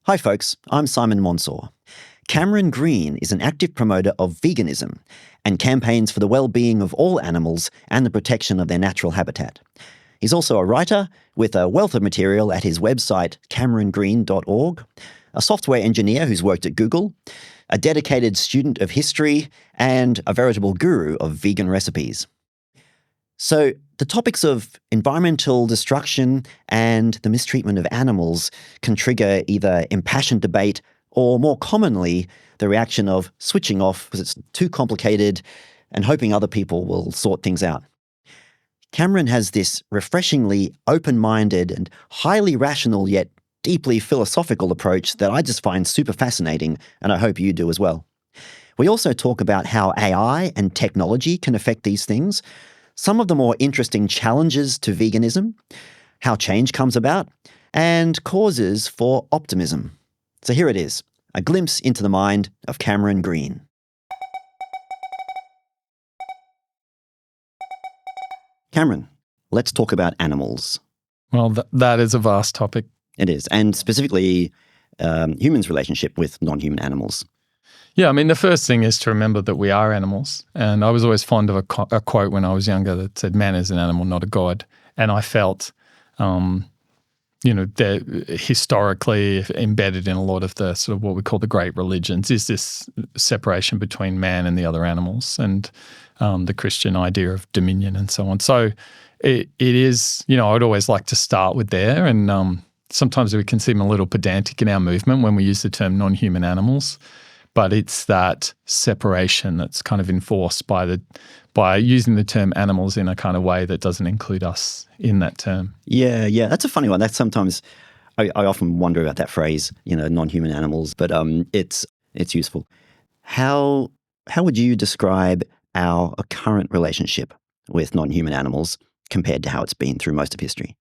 Hi folks, I'm Simon Monsour. Cameron Green is an active promoter of veganism and campaigns for the well-being of all animals and the protection of their natural habitat. He's also a writer with a wealth of material at his website camerongreen.org, a software engineer who's worked at Google, a dedicated student of history, and a veritable guru of vegan recipes. So the topics of environmental destruction and the mistreatment of animals can trigger either impassioned debate or, more commonly, the reaction of switching off because it's too complicated and hoping other people will sort things out. Cameron has this refreshingly open-minded and highly rational yet deeply philosophical approach that I just find super fascinating, and I hope you do as well. We also talk about how AI and technology can affect these things, some of the more interesting challenges to veganism, how change comes about, and causes for optimism. So here it is, a glimpse into the mind of Cameron Green. Cameron, let's talk about animals. Well, that is a vast topic. It is, and specifically humans' relationship with non-human animals. Yeah, I mean, the first thing is to remember that we are animals. And I was always fond of a quote when I was younger that said, man is an animal, not a god. And I felt, that historically embedded in a lot of the sort of what we call the great religions is this separation between man and the other animals and the Christian idea of dominion and so on. So it is, I'd always like to start with there. And sometimes we can seem a little pedantic in our movement when we use the term non-human animals. But it's that separation that's kind of enforced by using the term animals in a kind of way that doesn't include us in that term. Yeah, that's a funny one. That's sometimes I often wonder about that phrase, non-human animals, but it's useful. How would you describe our current relationship with non-human animals compared to how it's been through most of history?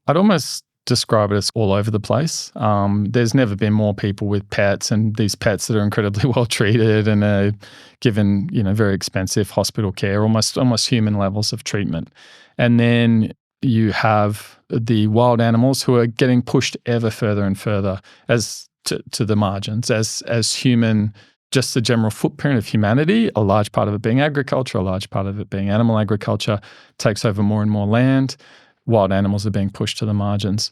I'd almost describe it as all over the place. There's never been more people with pets, and these pets that are incredibly well treated and are given, very expensive hospital care, almost human levels of treatment. And then you have the wild animals who are getting pushed ever further and further as to the margins, as human. Just the general footprint of humanity, a large part of it being agriculture, a large part of it being animal agriculture, takes over more and more land. Wild animals are being pushed to the margins.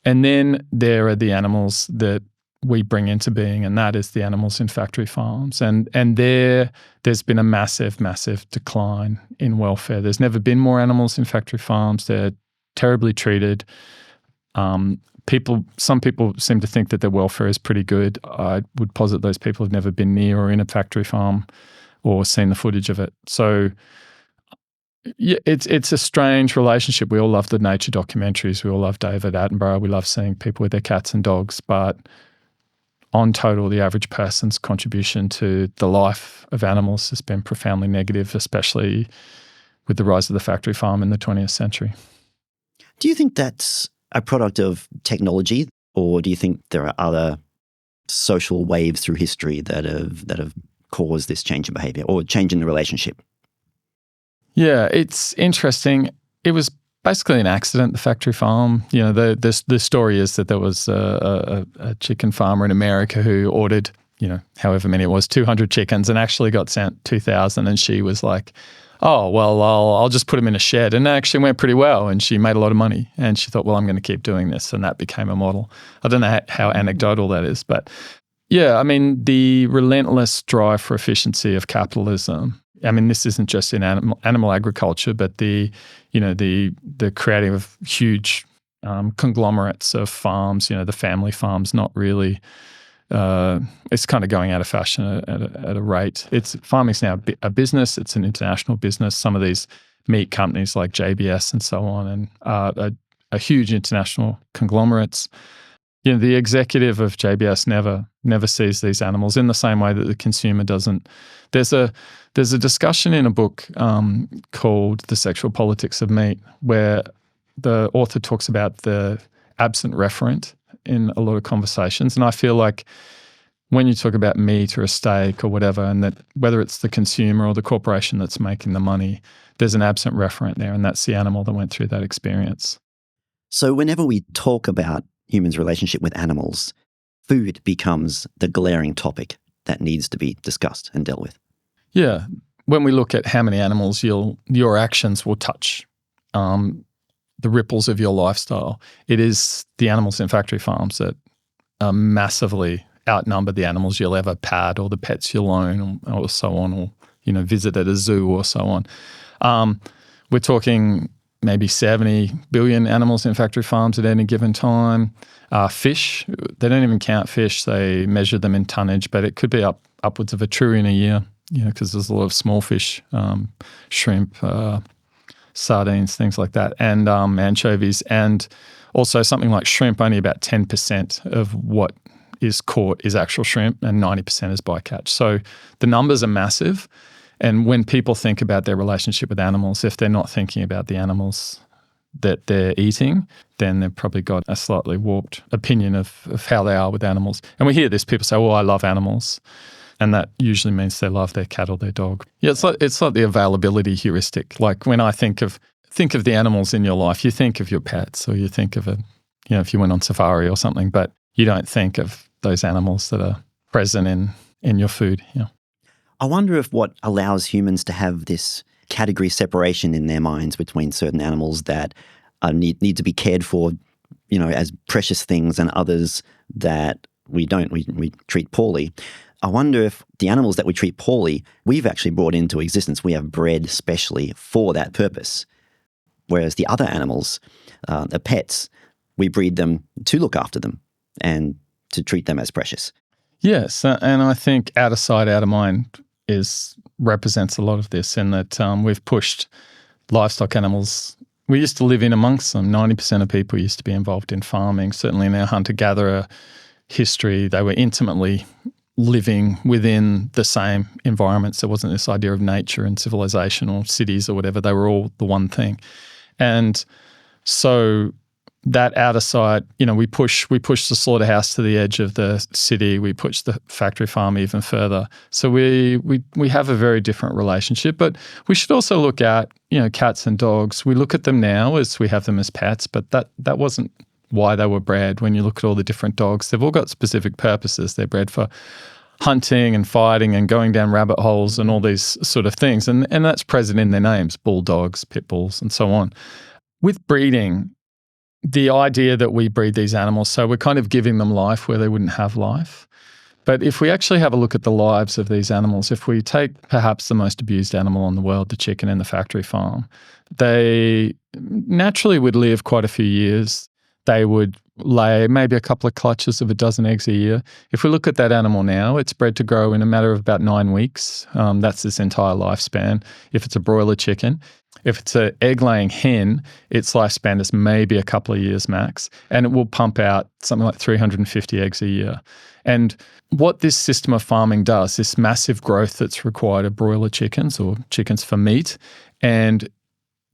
And then there are the animals that we bring into being, and that is the animals in factory farms. And there's been a massive, massive decline in welfare. There's never been more animals in factory farms. They're terribly treated. Some people seem to think that their welfare is pretty good. I would posit those people have never been near or in a factory farm or seen the footage of it. So yeah, it's a strange relationship. We all love the nature documentaries. We all love David Attenborough. We love seeing people with their cats and dogs. But on total, the average person's contribution to the life of animals has been profoundly negative, especially with the rise of the factory farm in the 20th century. Do you think that's a product of technology, or do you think there are other social waves through history that have caused this change in behavior or change in the relationship? Yeah, it's interesting. It was basically an accident, the factory farm. The story is that there was a chicken farmer in America who ordered, however many it was, 200 chickens and actually got sent 2,000. And she was like, oh, well, I'll just put them in a shed. And it actually went pretty well. And she made a lot of money. And she thought, well, I'm going to keep doing this. And that became a model. I don't know how anecdotal that is. But yeah, I mean, the relentless drive for efficiency of capitalism. I mean, this isn't just in animal agriculture, but the creating of huge conglomerates of farms, the family farms, not really. It's kind of going out of fashion at a rate. Farming's now a business. It's an international business. Some of these meat companies like JBS and so on, and are huge international conglomerates. The executive of JBS never sees these animals in the same way that the consumer doesn't. There's a discussion in a book called The Sexual Politics of Meat, where the author talks about the absent referent in a lot of conversations. And I feel like when you talk about meat or a steak or whatever, and that whether it's the consumer or the corporation that's making the money, there's an absent referent there, and that's the animal that went through that experience. So whenever we talk about humans' relationship with animals, food becomes the glaring topic that needs to be discussed and dealt with. Yeah. When we look at how many animals your actions will touch, the ripples of your lifestyle, it is the animals in factory farms that massively outnumber the animals you'll ever pad or the pets you'll own or so on, or visit at a zoo or so on. We're talking maybe 70 billion animals in factory farms at any given time. Fish, they don't even count fish. They measure them in tonnage, but it could be upwards of 1 trillion a year, because there's a lot of small fish, shrimp, sardines, things like that, and anchovies. And also something like shrimp, only about 10% of what is caught is actual shrimp and 90% is bycatch. So the numbers are massive. And when people think about their relationship with animals, if they're not thinking about the animals that they're eating, then they've probably got a slightly warped opinion of how they are with animals. And we hear this, people say, I love animals. And that usually means they love their cat or their dog. Yeah, it's like the availability heuristic. Like when I think of the animals in your life, you think of your pets, or you think of if you went on safari or something, but you don't think of those animals that are present in your food. Yeah. I wonder if what allows humans to have this category separation in their minds between certain animals that need to be cared for, as precious things, and others that we treat poorly. I wonder if the animals that we treat poorly, we've actually brought into existence. We have bred specially for that purpose. Whereas the other animals, the pets, we breed them to look after them and to treat them as precious. Yes, and I think out of sight, out of mind represents a lot of this, in that we've pushed livestock animals. We used to live in amongst them. 90% of people used to be involved in farming. Certainly in our hunter-gatherer history, they were intimately living within the same environments. There wasn't this idea of nature and civilization or cities or whatever. They were all the one thing. And so that out of sight, we push the slaughterhouse to the edge of the city. We push the factory farm even further. So we have a very different relationship. But we should also look at, cats and dogs. We look at them now as we have them as pets, but that wasn't why they were bred. When you look at all the different dogs, they've all got specific purposes. They're bred for hunting and fighting and going down rabbit holes and all these sort of things. And that's present in their names: bulldogs, pit bulls, and so on. With breeding, the idea that we breed these animals, so we're kind of giving them life where they wouldn't have life. But if we actually have a look at the lives of these animals, if we take perhaps the most abused animal in the world, the chicken in the factory farm, they naturally would live quite a few years. They would lay maybe a couple of clutches of a dozen eggs a year. If we look at that animal now, it's bred to grow in a matter of about 9 weeks. That's its entire lifespan. If it's a broiler chicken, if it's an egg-laying hen, its lifespan is maybe a couple of years max, and it will pump out something like 350 eggs a year. And what this system of farming does, this massive growth that's required of broiler chickens or chickens for meat, and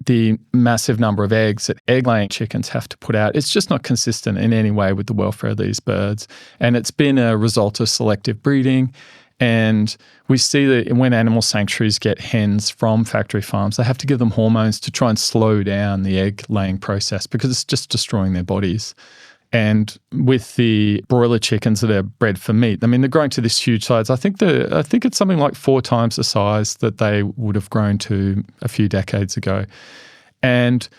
the massive number of eggs that egg-laying chickens have to put out, it's just not consistent in any way with the welfare of these birds. And it's been a result of selective breeding. And we see that when animal sanctuaries get hens from factory farms, they have to give them hormones to try and slow down the egg-laying process, because it's just destroying their bodies. And with the broiler chickens that are bred for meat, they're growing to this huge size. I think it's something like 4 times the size that they would have grown to a few decades ago. And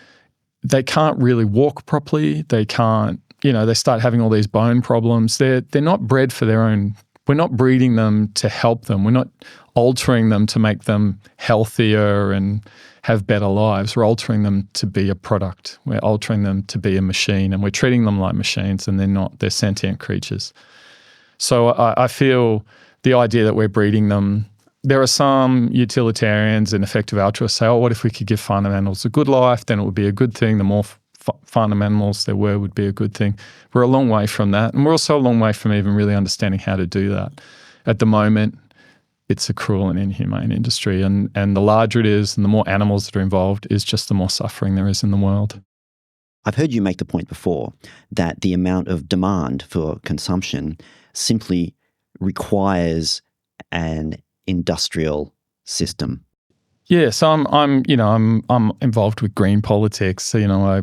they can't really walk properly. They can't, they start having all these bone problems. They're not bred for their own. We're not breeding them to help them. We're not altering them to make them healthier and have better lives. We're altering them to be a product. We're altering them to be a machine, and we're treating them like machines, and they're not. They're sentient creatures. So I feel the idea that we're breeding them, there are some utilitarians and effective altruists say, what if we could give farm animals a good life? Then it would be a good thing. The more farm animals there would be a good thing. We're a long way from that. And we're also a long way from even really understanding how to do that. At the moment, it's a cruel and inhumane industry. And the larger it is and the more animals that are involved is just the more suffering there is in the world. I've heard you make the point before that the amount of demand for consumption simply requires an industrial system. Yes, I'm involved with green politics. So,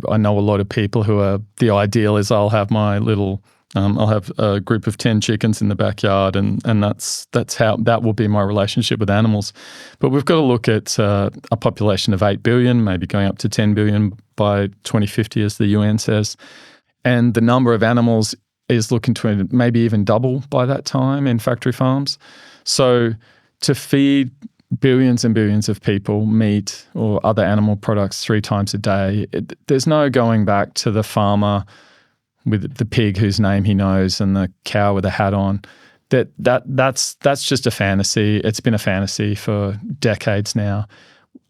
I know a lot of people who are, the ideal is I'll have my little I'll have a group of 10 chickens in the backyard, and that's how that will be my relationship with animals. But we've got to look at a population of 8 billion, maybe going up to 10 billion by 2050, as the UN says. And the number of animals is looking to maybe even double by that time in factory farms. So to feed billions and billions of people meat or other animal products 3 times a day, there's no going back to the farmer with the pig whose name he knows and the cow with a hat on. That's just a fantasy. It's been a fantasy for decades now.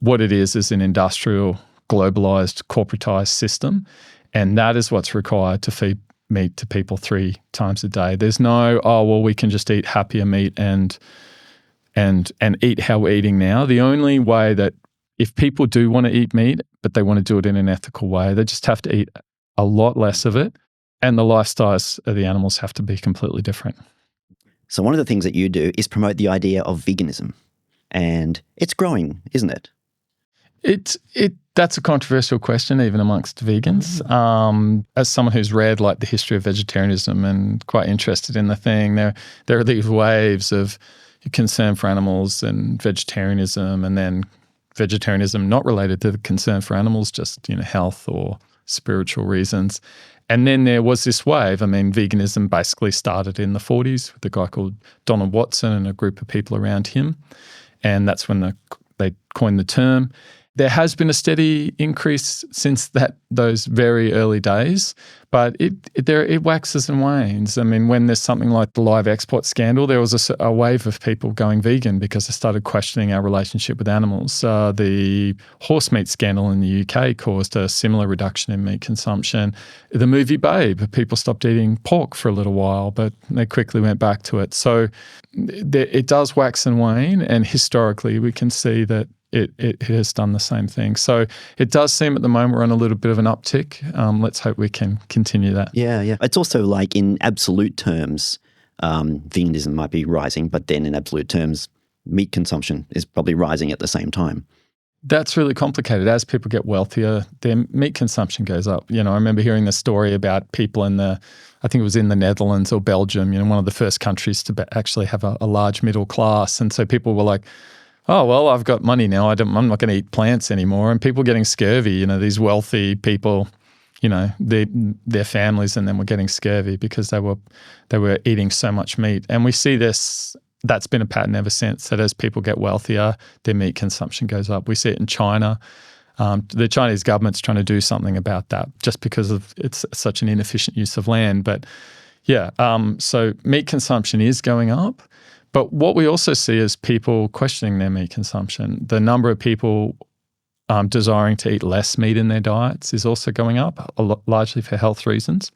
What it is an industrial, globalized, corporatized system, and that is what's required to feed meat to people 3 times a day. There's no, we can just eat happier meat and eat how we're eating now. The only way that if people do want to eat meat, but they want to do it in an ethical way, they just have to eat a lot less of it, and the lifestyles of the animals have to be completely different. So one of the things that you do is promote the idea of veganism, and it's growing, isn't it? That's a controversial question, even amongst vegans. As someone who's read like the history of vegetarianism and quite interested in the thing, there are these waves of concern for animals and vegetarianism, and then vegetarianism not related to the concern for animals, just health or spiritual reasons. And then there was this wave. I mean, veganism basically started in the 40s with a guy called Donald Watson and a group of people around him, and that's when they coined the term. There has been a steady increase since those very early days, but it waxes and wanes. I mean, when there's something like the live export scandal, there was a wave of people going vegan because they started questioning our relationship with animals. The horse meat scandal in the UK caused a similar reduction in meat consumption. The movie Babe, people stopped eating pork for a little while, but they quickly went back to it. So it does wax and wane, and historically we can see that it has done the same thing. So it does seem at the moment we're on a little bit of an uptick. Let's hope we can continue that. Yeah. It's also like in absolute terms, veganism might be rising, but then in absolute terms, meat consumption is probably rising at the same time. That's really complicated. As people get wealthier, their meat consumption goes up. I remember hearing the story about people I think it was in the Netherlands or Belgium, one of the first countries to actually have a large middle class. And so people were like, oh, well, I've got money now. I'm not going to eat plants anymore. And people getting scurvy, these wealthy people, their families and them were getting scurvy because they were eating so much meat. And we see this, that's been a pattern ever since, that as people get wealthier, their meat consumption goes up. We see it in China. The Chinese government's trying to do something about that just because of it's such an inefficient use of land. But yeah, so meat consumption is going up. But what we also see is people questioning their meat consumption. The number of people desiring to eat less meat in their diets is also going up, largely for health reasons.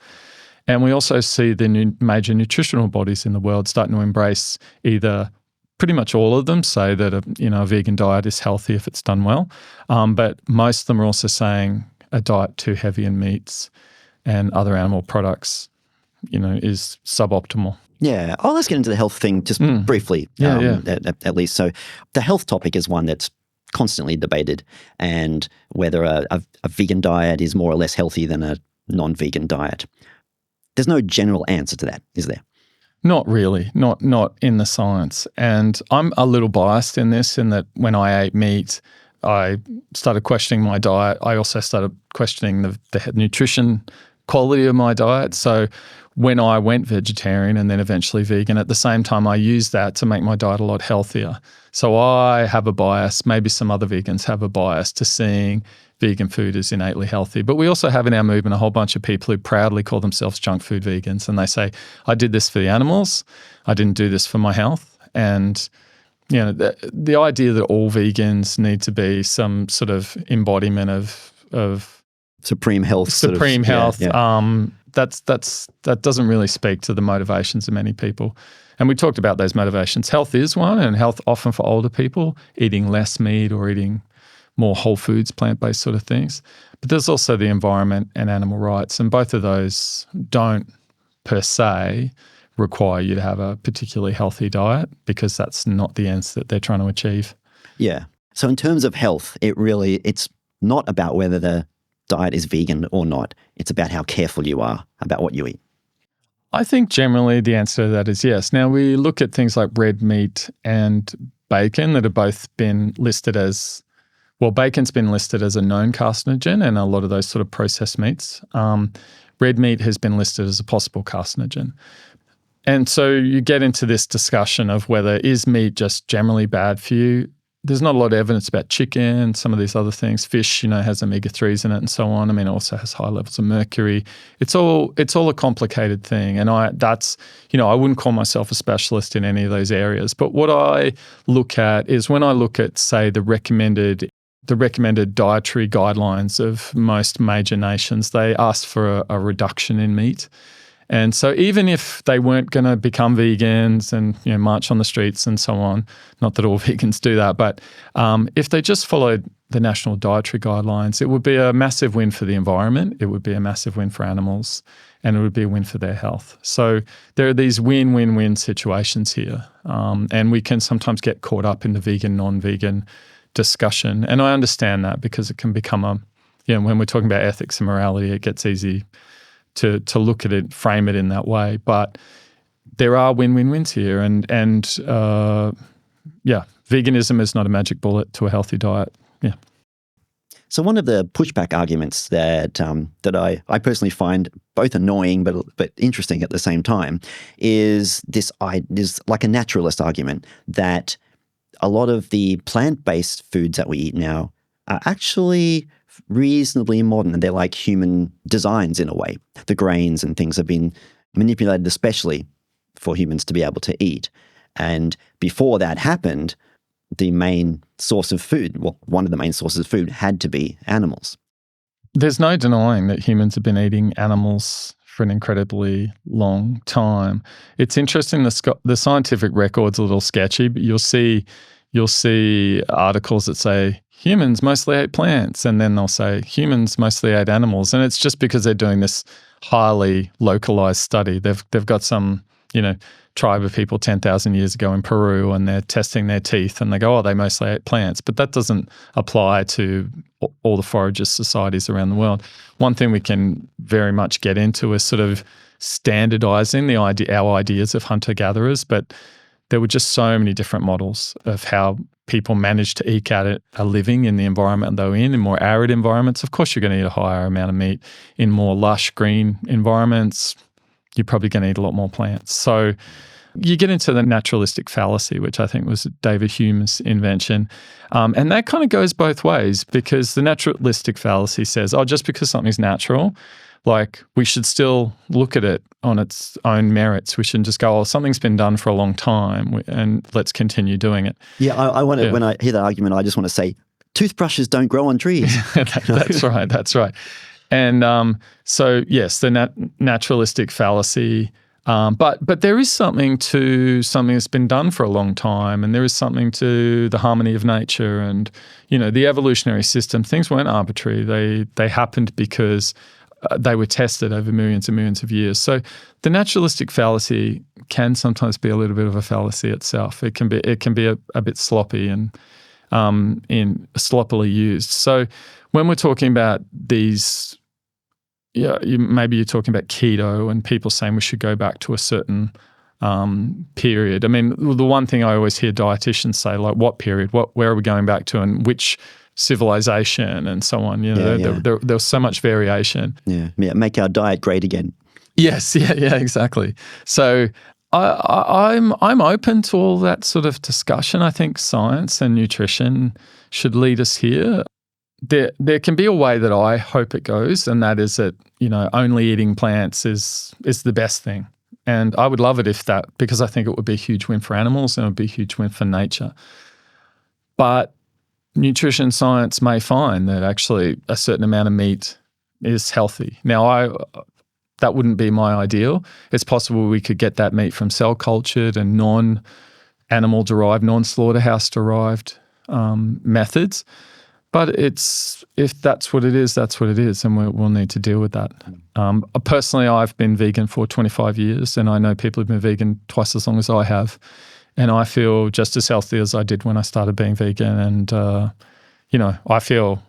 And we also see the major nutritional bodies in the world starting to embrace either pretty much all of them say that a vegan diet is healthy if it's done well. But most of them are also saying a diet too heavy in meats and other animal products, is suboptimal. Yeah. Let's get into the health thing just briefly, at least. So the health topic is one that's constantly debated, and whether a vegan diet is more or less healthy than a non-vegan diet. There's no general answer to that, is there? Not really, not in the science. And I'm a little biased in this, in that when I ate meat, I started questioning my diet. I also started questioning the nutrition quality of my diet. So when I went vegetarian and then eventually vegan, at the same time I used that to make my diet a lot healthier. So I have a bias, maybe some other vegans have a bias to seeing vegan food as innately healthy. But we also have in our movement a whole bunch of people who proudly call themselves junk food vegans, and they say, I did this for the animals, I didn't do this for my health. And the idea that all vegans need to be some sort of embodiment of supreme health. That doesn't really speak to the motivations of many people. And we talked about those motivations. Health is one, and health often for older people, eating less meat or eating more whole foods, plant-based sort of things. But there's also the environment and animal rights, and both of those don't per se require you to have a particularly healthy diet, because that's not the ends that they're trying to achieve. Yeah. So in terms of health, it's not about whether the diet is vegan or not. It's about how careful you are about what you eat. I think generally the answer to that is yes. Now, we look at things like red meat and bacon that have both been listed as, well, bacon's been listed as a known carcinogen, and a lot of those sort of processed meats. Red meat has been listed as a possible carcinogen. And so you get into this discussion of whether is meat just generally bad for you. There's not a lot of evidence about chicken, some of these other things. Fish, has omega-3s in it and so on. I mean, it also has high levels of mercury. It's all a complicated thing. And I wouldn't call myself a specialist in any of those areas. But what I look at is when I look at, say, the recommended dietary guidelines of most major nations, they ask for a reduction in meat. And so even if they weren't going to become vegans and march on the streets and so on, not that all vegans do that, but if they just followed the national dietary guidelines, it would be a massive win for the environment, it would be a massive win for animals, and it would be a win for their health. So there are these win-win-win situations here, and we can sometimes get caught up in the vegan, non-vegan discussion. And I understand that because it can become when we're talking about ethics and morality, it gets easy to look at it, frame it in that way. But there are win-win-wins here. And veganism is not a magic bullet to a healthy diet. Yeah. So one of the pushback arguments that I personally find both annoying but interesting at the same time is like a naturalist argument that a lot of the plant-based foods that we eat now are actually reasonably modern, and they're like human designs in a way. The grains and things have been manipulated especially for humans to be able to eat. And before that happened, the main source of food, well, one of the main sources of food had to be animals. There's no denying that humans have been eating animals for an incredibly long time. It's interesting, the scientific record's a little sketchy, but you'll see articles that say humans mostly ate plants, and then they'll say humans mostly ate animals. And it's just because they're doing this highly localized study. They've got some, tribe of people 10,000 years ago in Peru, and they're testing their teeth, and they go, they mostly ate plants. But that doesn't apply to all the foragist societies around the world. One thing we can very much get into is sort of standardizing our ideas of hunter-gatherers, but there were just so many different models of how people managed to eke out a living in the environment they were in more arid environments. Of course, you're going to eat a higher amount of meat. In more lush green environments, you're probably going to eat a lot more plants. So you get into the naturalistic fallacy, which I think was David Hume's invention. And that kind of goes both ways, because the naturalistic fallacy says, just because something's natural, like we should still look at it on its own merits. We shouldn't just go, something's been done for a long time and let's continue doing it. Yeah, I want to, when I hear that argument, I just want to say, toothbrushes don't grow on trees. That's right. And so, yes, the naturalistic fallacy, but there is something to something that's been done for a long time, and there is something to the harmony of nature and, the evolutionary system. Things weren't arbitrary. They happened because they were tested over millions and millions of years. So the naturalistic fallacy can sometimes be a little bit of a fallacy itself. It can be a bit sloppy and sloppily used. So when we're talking about these, maybe you're talking about keto and people saying we should go back to a certain period. I mean, the one thing I always hear dietitians say, like, what period? Where are we going back to, and which civilization and so on? There's so much variation. Yeah, make our diet great again. Yes, yeah, exactly. So I'm open to all that sort of discussion. I think science and nutrition should lead us here. There can be a way that I hope it goes, and that is that, only eating plants is the best thing. And I would love it because I think it would be a huge win for animals and it would be a huge win for nature. But nutrition science may find that actually a certain amount of meat is healthy. Now, that wouldn't be my ideal. It's possible we could get that meat from cell-cultured and non-animal derived, non-slaughterhouse derived methods. But if that's what it is, that's what it is, and we'll need to deal with that. Personally, I've been vegan for 25 years, and I know people who've been vegan twice as long as I have, and I feel just as healthy as I did when I started being vegan. And I feel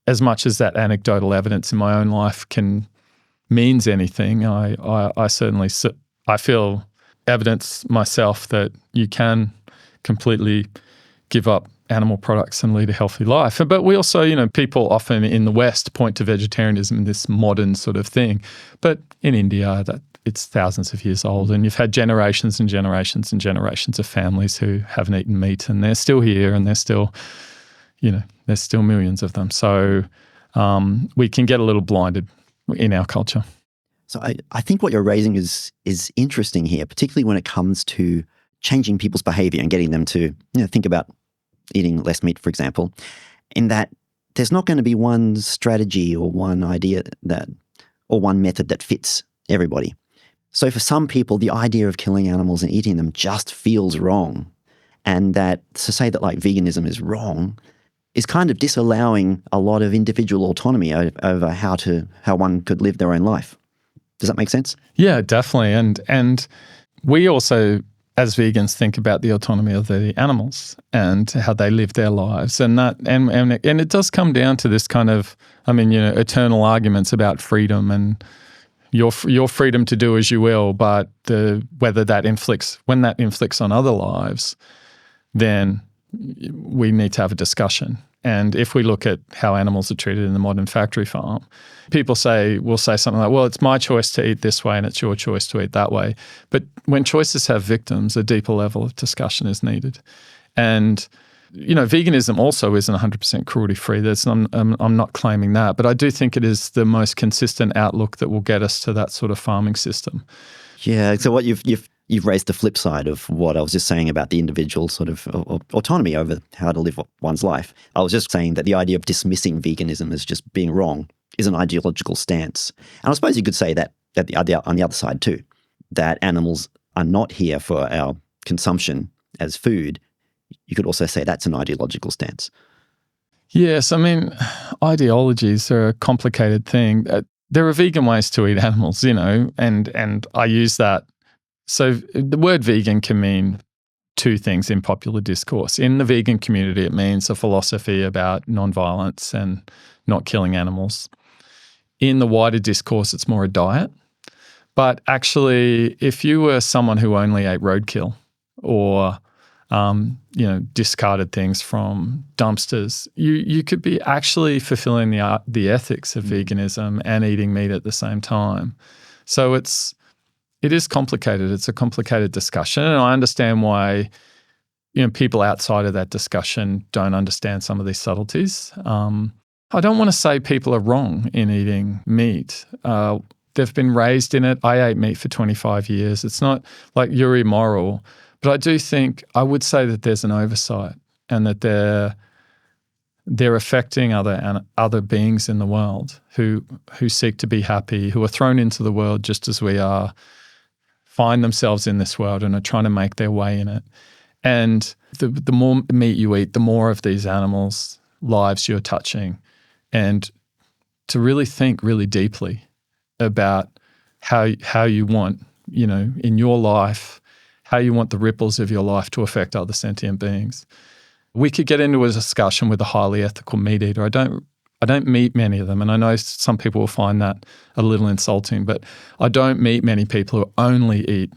as much as that anecdotal evidence in my own life can means anything. I certainly I feel evidence myself that you can completely give up animal products and lead a healthy life. But we also, people often in the West point to vegetarianism, this modern sort of thing. But in India, it's thousands of years old, and you've had generations and generations and generations of families who haven't eaten meat, and they're still here, and there's still millions of them. So we can get a little blinded in our culture. So I think what you're raising is interesting here, particularly when it comes to changing people's behavior and getting them to think about eating less meat, for example, in that there's not going to be one strategy or one idea or one method that fits everybody. So for some people, the idea of killing animals and eating them just feels wrong. And that to say that like veganism is wrong is kind of disallowing a lot of individual autonomy over how one could live their own life. Does that make sense? Yeah, definitely. And we also, as vegans, think about the autonomy of the animals and how they live their lives. And it does come down to this kind of, eternal arguments about freedom and your freedom to do as you will, but when that inflicts on other lives, then we need to have a discussion. And if we look at how animals are treated in the modern factory farm, people will say something like, well, it's my choice to eat this way and it's your choice to eat that way. But when choices have victims, a deeper level of discussion is needed. And, veganism also isn't 100% cruelty-free. I'm not claiming that, but I do think it is the most consistent outlook that will get us to that sort of farming system. Yeah, so what you've raised the flip side of what I was just saying about the individual sort of autonomy over how to live one's life. I was just saying that the idea of dismissing veganism as just being wrong is an ideological stance. And I suppose you could say that on the other side too, that animals are not here for our consumption as food. You could also say that's an ideological stance. Yes, ideologies are a complicated thing. There are vegan ways to eat animals, and I use that. So the word vegan can mean two things in popular discourse. In the vegan community, it means a philosophy about nonviolence and not killing animals. In the wider discourse, it's more a diet. But actually, if you were someone who only ate roadkill or discarded things from dumpsters, you could be actually fulfilling the ethics of veganism and eating meat at the same time. So it is complicated. It's a complicated discussion, and I understand why people outside of that discussion don't understand some of these subtleties. I don't want to say people are wrong in eating meat. They've been raised in it. I ate meat for 25 years. It's not like you're immoral, but I would say that there's an oversight and that they're affecting other beings in the world who seek to be happy, who are thrown into the world just as we are, find themselves in this world and are trying to make their way in it. And the more meat you eat, the more of these animals' lives you're touching. And to really think really deeply about how you want, in your life, how you want the ripples of your life to affect other sentient beings. We could get into a discussion with a highly ethical meat eater. I don't meet many of them, and I know some people will find that a little insulting, but I don't meet many people who only eat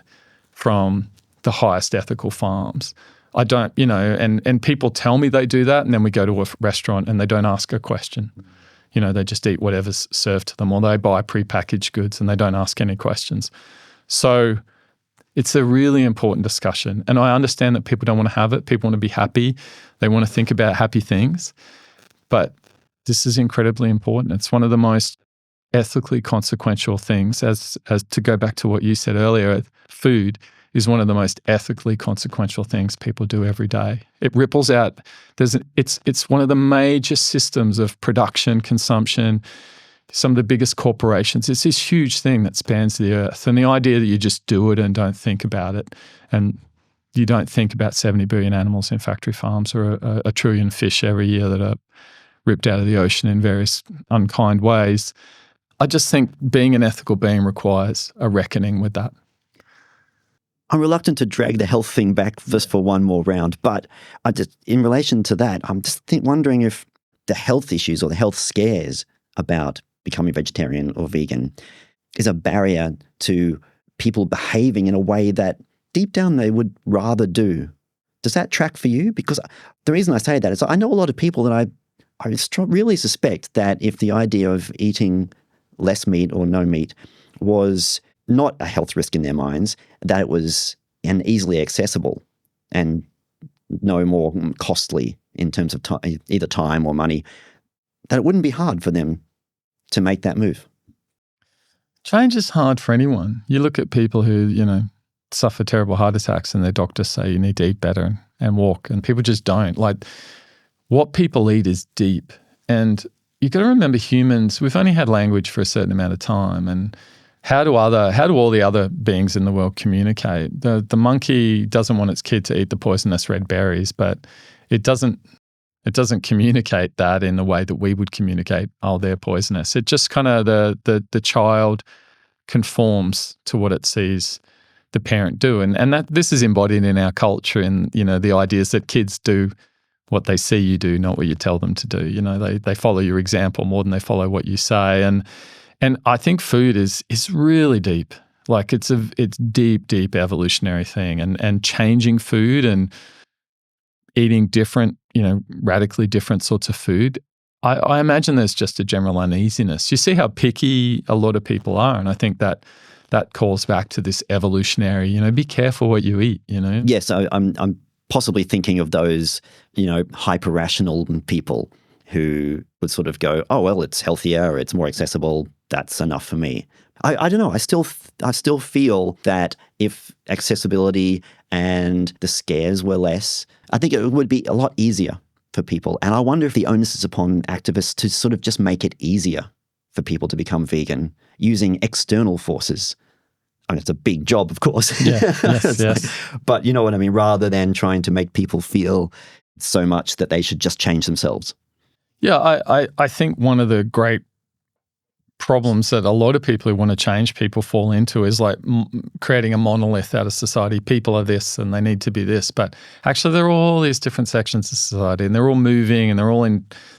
from the highest ethical farms. I don't, and people tell me they do that, and then we go to a restaurant and they don't ask a question. They just eat whatever's served to them, or they buy prepackaged goods and they don't ask any questions. So it's a really important discussion, and I understand that people don't want to have it. People want to be happy. They want to think about happy things, but this is incredibly important. It's one of the most ethically consequential things, as to go back to what you said earlier, food is one of the most ethically consequential things people do every day. It ripples out. It's one of the major systems of production, consumption, some of the biggest corporations. It's this huge thing that spans the earth. And the idea that you just do it and don't think about it, and you don't think about 70 billion animals in factory farms or a trillion fish every year that are ripped out of the ocean in various unkind ways. I just think being an ethical being requires a reckoning with that. I'm reluctant to drag the health thing back just for one more round, but in relation to that, I'm just wondering if the health issues or the health scares about becoming vegetarian or vegan is a barrier to people behaving in a way that deep down they would rather do. Does that track for you? Because the reason I say that is I know a lot of people that I really suspect that if the idea of eating less meat or no meat was not a health risk in their minds, that it was easily accessible and no more costly in terms of either time or money, that it wouldn't be hard for them to make that move. Change is hard for anyone. You look at people who, suffer terrible heart attacks and their doctors say you need to eat better and walk, and people just don't. Like, what people eat is deep. And you've got to remember, humans, we've only had language for a certain amount of time. And how do all the other beings in the world communicate? The monkey doesn't want its kid to eat the poisonous red berries, but it doesn't communicate that in the way that we would communicate, oh, they're poisonous. It just kind of, the child conforms to what it sees the parent do. And that this is embodied in our culture, and, the ideas that kids do what they see you do, not what you tell them to do. They follow your example more than they follow what you say. And I think food is really deep. Like, it's deep evolutionary thing, and changing food and eating different, radically different sorts of food. I imagine there's just a general uneasiness. You see how picky a lot of people are, and I think that calls back to this evolutionary, be careful what you eat, Yes, I'm possibly thinking of those, hyper-rational people who would sort of go, oh, well, it's healthier, it's more accessible, that's enough for me. I don't know. I still feel that if accessibility and the scares were less, I think it would be a lot easier for people. And I wonder if the onus is upon activists to sort of just make it easier for people to become vegan using external forces. I mean, it's a big job, of course. Yeah, yes. But you know what I mean? Rather than trying to make people feel so much that they should just change themselves. Yeah, I think one of the great problems that a lot of people who want to change people fall into is like creating a monolith out of society. People are this and they need to be this, but actually there are all these different sections of society, and they're all moving, and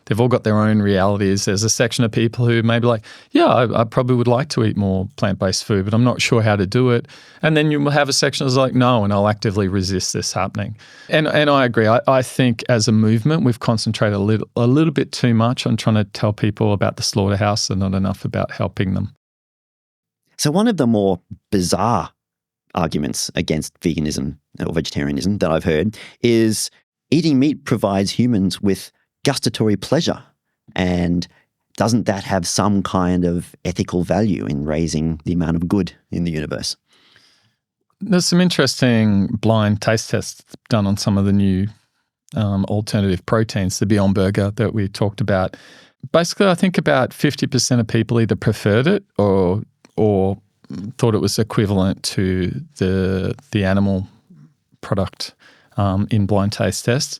they've all got their own realities. There's a section of people who may be like, yeah, I probably would like to eat more plant-based food, but I'm not sure how to do it. And then you have a section that's like, no, and I'll actively resist this happening. And I agree. I think as a movement, we've concentrated a little bit too much on trying to tell people about the slaughterhouse and not enough about helping them. So one of the more bizarre arguments against veganism or vegetarianism that I've heard is eating meat provides humans with gustatory pleasure. And doesn't that have some kind of ethical value in raising the amount of good in the universe? There's some interesting blind taste tests done on some of the new alternative proteins, the Beyond Burger that we talked about. Basically, I think about 50% of people either preferred it or thought it was equivalent to the animal product in blind taste tests.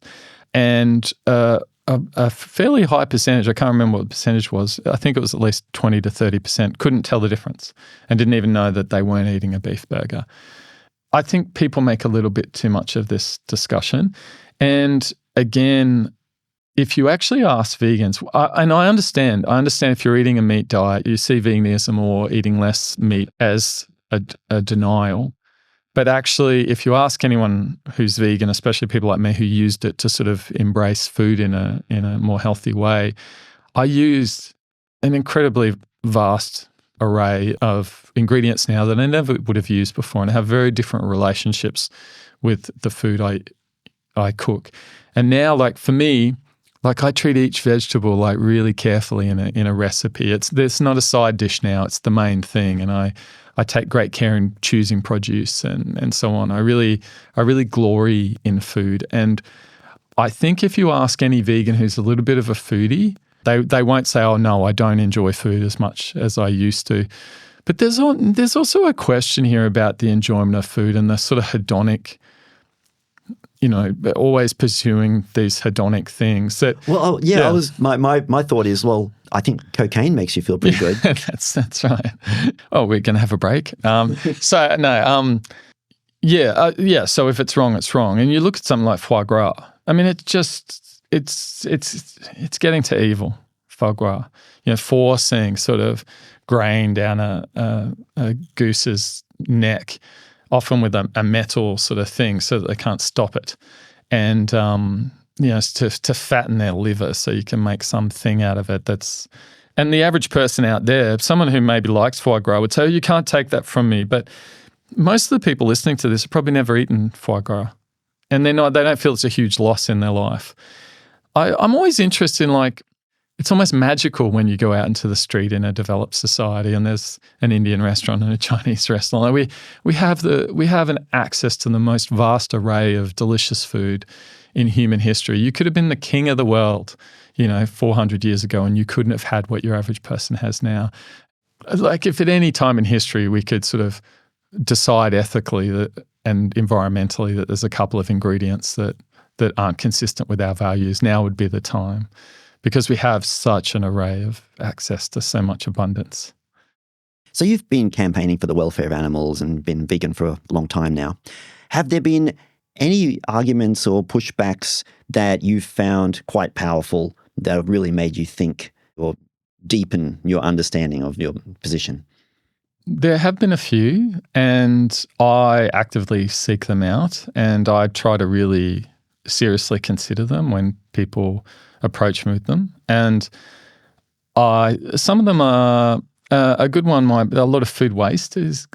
And a fairly high percentage, I can't remember what the percentage was, I think it was at least 20 to 30%, couldn't tell the difference and didn't even know that they weren't eating a beef burger. I think people make a little bit too much of this discussion. And again, if you actually ask vegans, and I understand if you're eating a meat diet, you see veganism or eating less meat as a denial. But actually, if you ask anyone who's vegan, especially people like me who used it to sort of embrace food in a more healthy way, I used an incredibly vast array of ingredients now that I never would have used before, and have very different relationships with the food I cook. And now, like for me, like I treat each vegetable like really carefully in a recipe. It's not a side dish now; it's the main thing, and I take great care in choosing produce and so on. I really glory in food, and I think if you ask any vegan who's a little bit of a foodie, they won't say, "Oh no, I don't enjoy food as much as I used to." But there's also a question here about the enjoyment of food and the sort of hedonic, always pursuing these hedonic things. That my thought is, well, I think cocaine makes you feel pretty good. That's right. Oh, we're going to have a break. So if it's wrong, it's wrong. And you look at something like foie gras. I mean, it's getting to evil foie gras, forcing sort of grain down a goose's neck, often with a metal sort of thing so that they can't stop it. And, to fatten their liver so you can make something out of it and the average person out there, someone who maybe likes foie gras would say, you can't take that from me. But most of the people listening to this have probably never eaten foie gras. And they don't feel it's a huge loss in their life. I'm always interested in, it's almost magical when you go out into the street in a developed society and there's an Indian restaurant and a Chinese restaurant. We have an access to the most vast array of delicious food in human history. You could have been the king of the world, 400 years ago, and you couldn't have had what your average person has now. If at any time in history we could sort of decide ethically and environmentally that there's a couple of ingredients that aren't consistent with our values, now would be the time, because we have such an array of access to so much abundance. So you've been campaigning for the welfare of animals and been vegan for a long time now. Have there been any arguments or pushbacks that you've found quite powerful that have really made you think or deepen your understanding of your position? There have been a few, and I actively seek them out, and I try to really seriously consider them when people approach me with them. And some of them are a good one. A lot of food waste is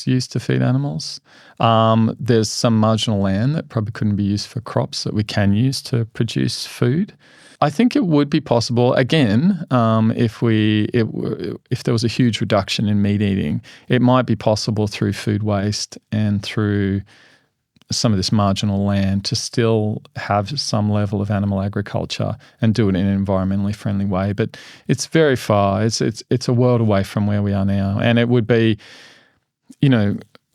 used to feed animals. There's some marginal land that probably couldn't be used for crops that we can use to produce food. I think it would be possible, again, if there was a huge reduction in meat eating, it might be possible through food waste and through some of this marginal land to still have some level of animal agriculture and do it in an environmentally friendly way. But it's very far. It's a world away from where we are now. And it would be,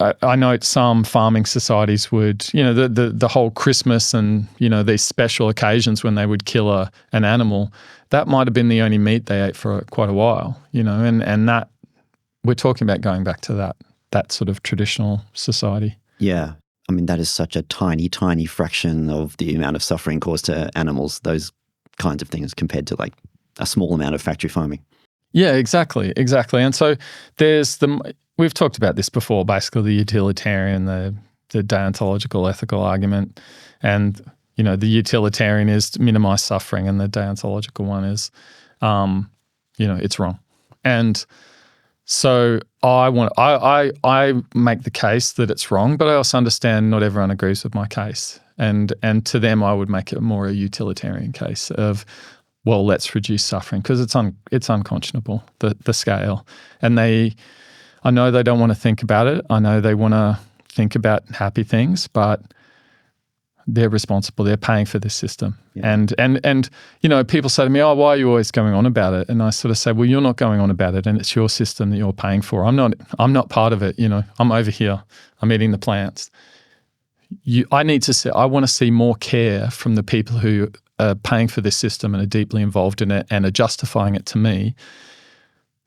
I know some farming societies would, the whole Christmas and, these special occasions when they would kill an animal, that might have been the only meat they ate for quite a while, and that we're talking about going back to that sort of traditional society. Yeah. I mean, that is such a tiny, tiny fraction of the amount of suffering caused to animals, those kinds of things, compared to a small amount of factory farming. Yeah, exactly. And so we've talked about this before, basically the utilitarian, the deontological ethical argument. And, the utilitarian is to minimize suffering, and the deontological one is, it's wrong. And so I make the case that it's wrong, but I also understand not everyone agrees with my case. And to them, I would make it more a utilitarian case of, well, let's reduce suffering, because it's unconscionable, the scale. And I know they don't want to think about it. I know they want to think about happy things, but they're responsible. They're paying for this system. Yeah. And people say to me, oh, why are you always going on about it? And I sort of say, well, you're not going on about it, and it's your system that you're paying for. I'm not part of it. I'm over here. I'm eating the plants. I want to see more care from the people who are paying for this system and are deeply involved in it and are justifying it to me.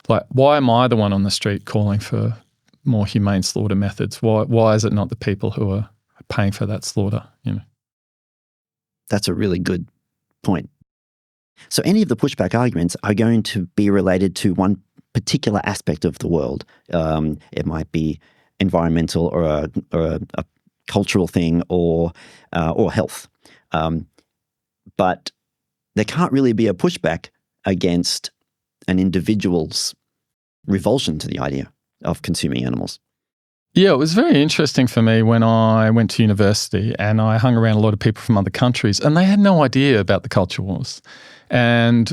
Why am I the one on the street calling for more humane slaughter methods? Why is it not the people who are paying for that slaughter? That's a really good point. So any of the pushback arguments are going to be related to one particular aspect of the world. It might be environmental or a cultural thing or health. But there can't really be a pushback against an individual's revulsion to the idea of consuming animals. Yeah, it was very interesting for me when I went to university and I hung around a lot of people from other countries, and they had no idea about the culture wars. And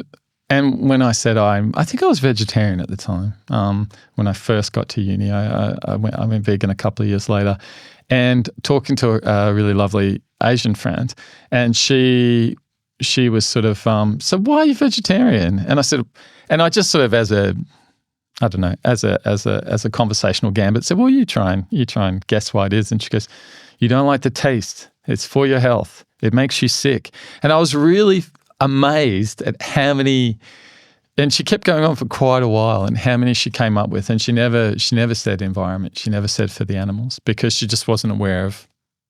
when I said I think I was vegetarian at the time. When I first got to uni, I went vegan a couple of years later, and talking to a really lovely Asian friend, and she was sort of, so why are you vegetarian? And I said, and I just sort of as a conversational gambit said, well, you try and guess why it is. And she goes, you don't like the taste. It's for your health. It makes you sick. And I was really amazed at how many, and she kept going on for quite a while, and how many she came up with. And she never said environment. She never said for the animals, because she just wasn't aware of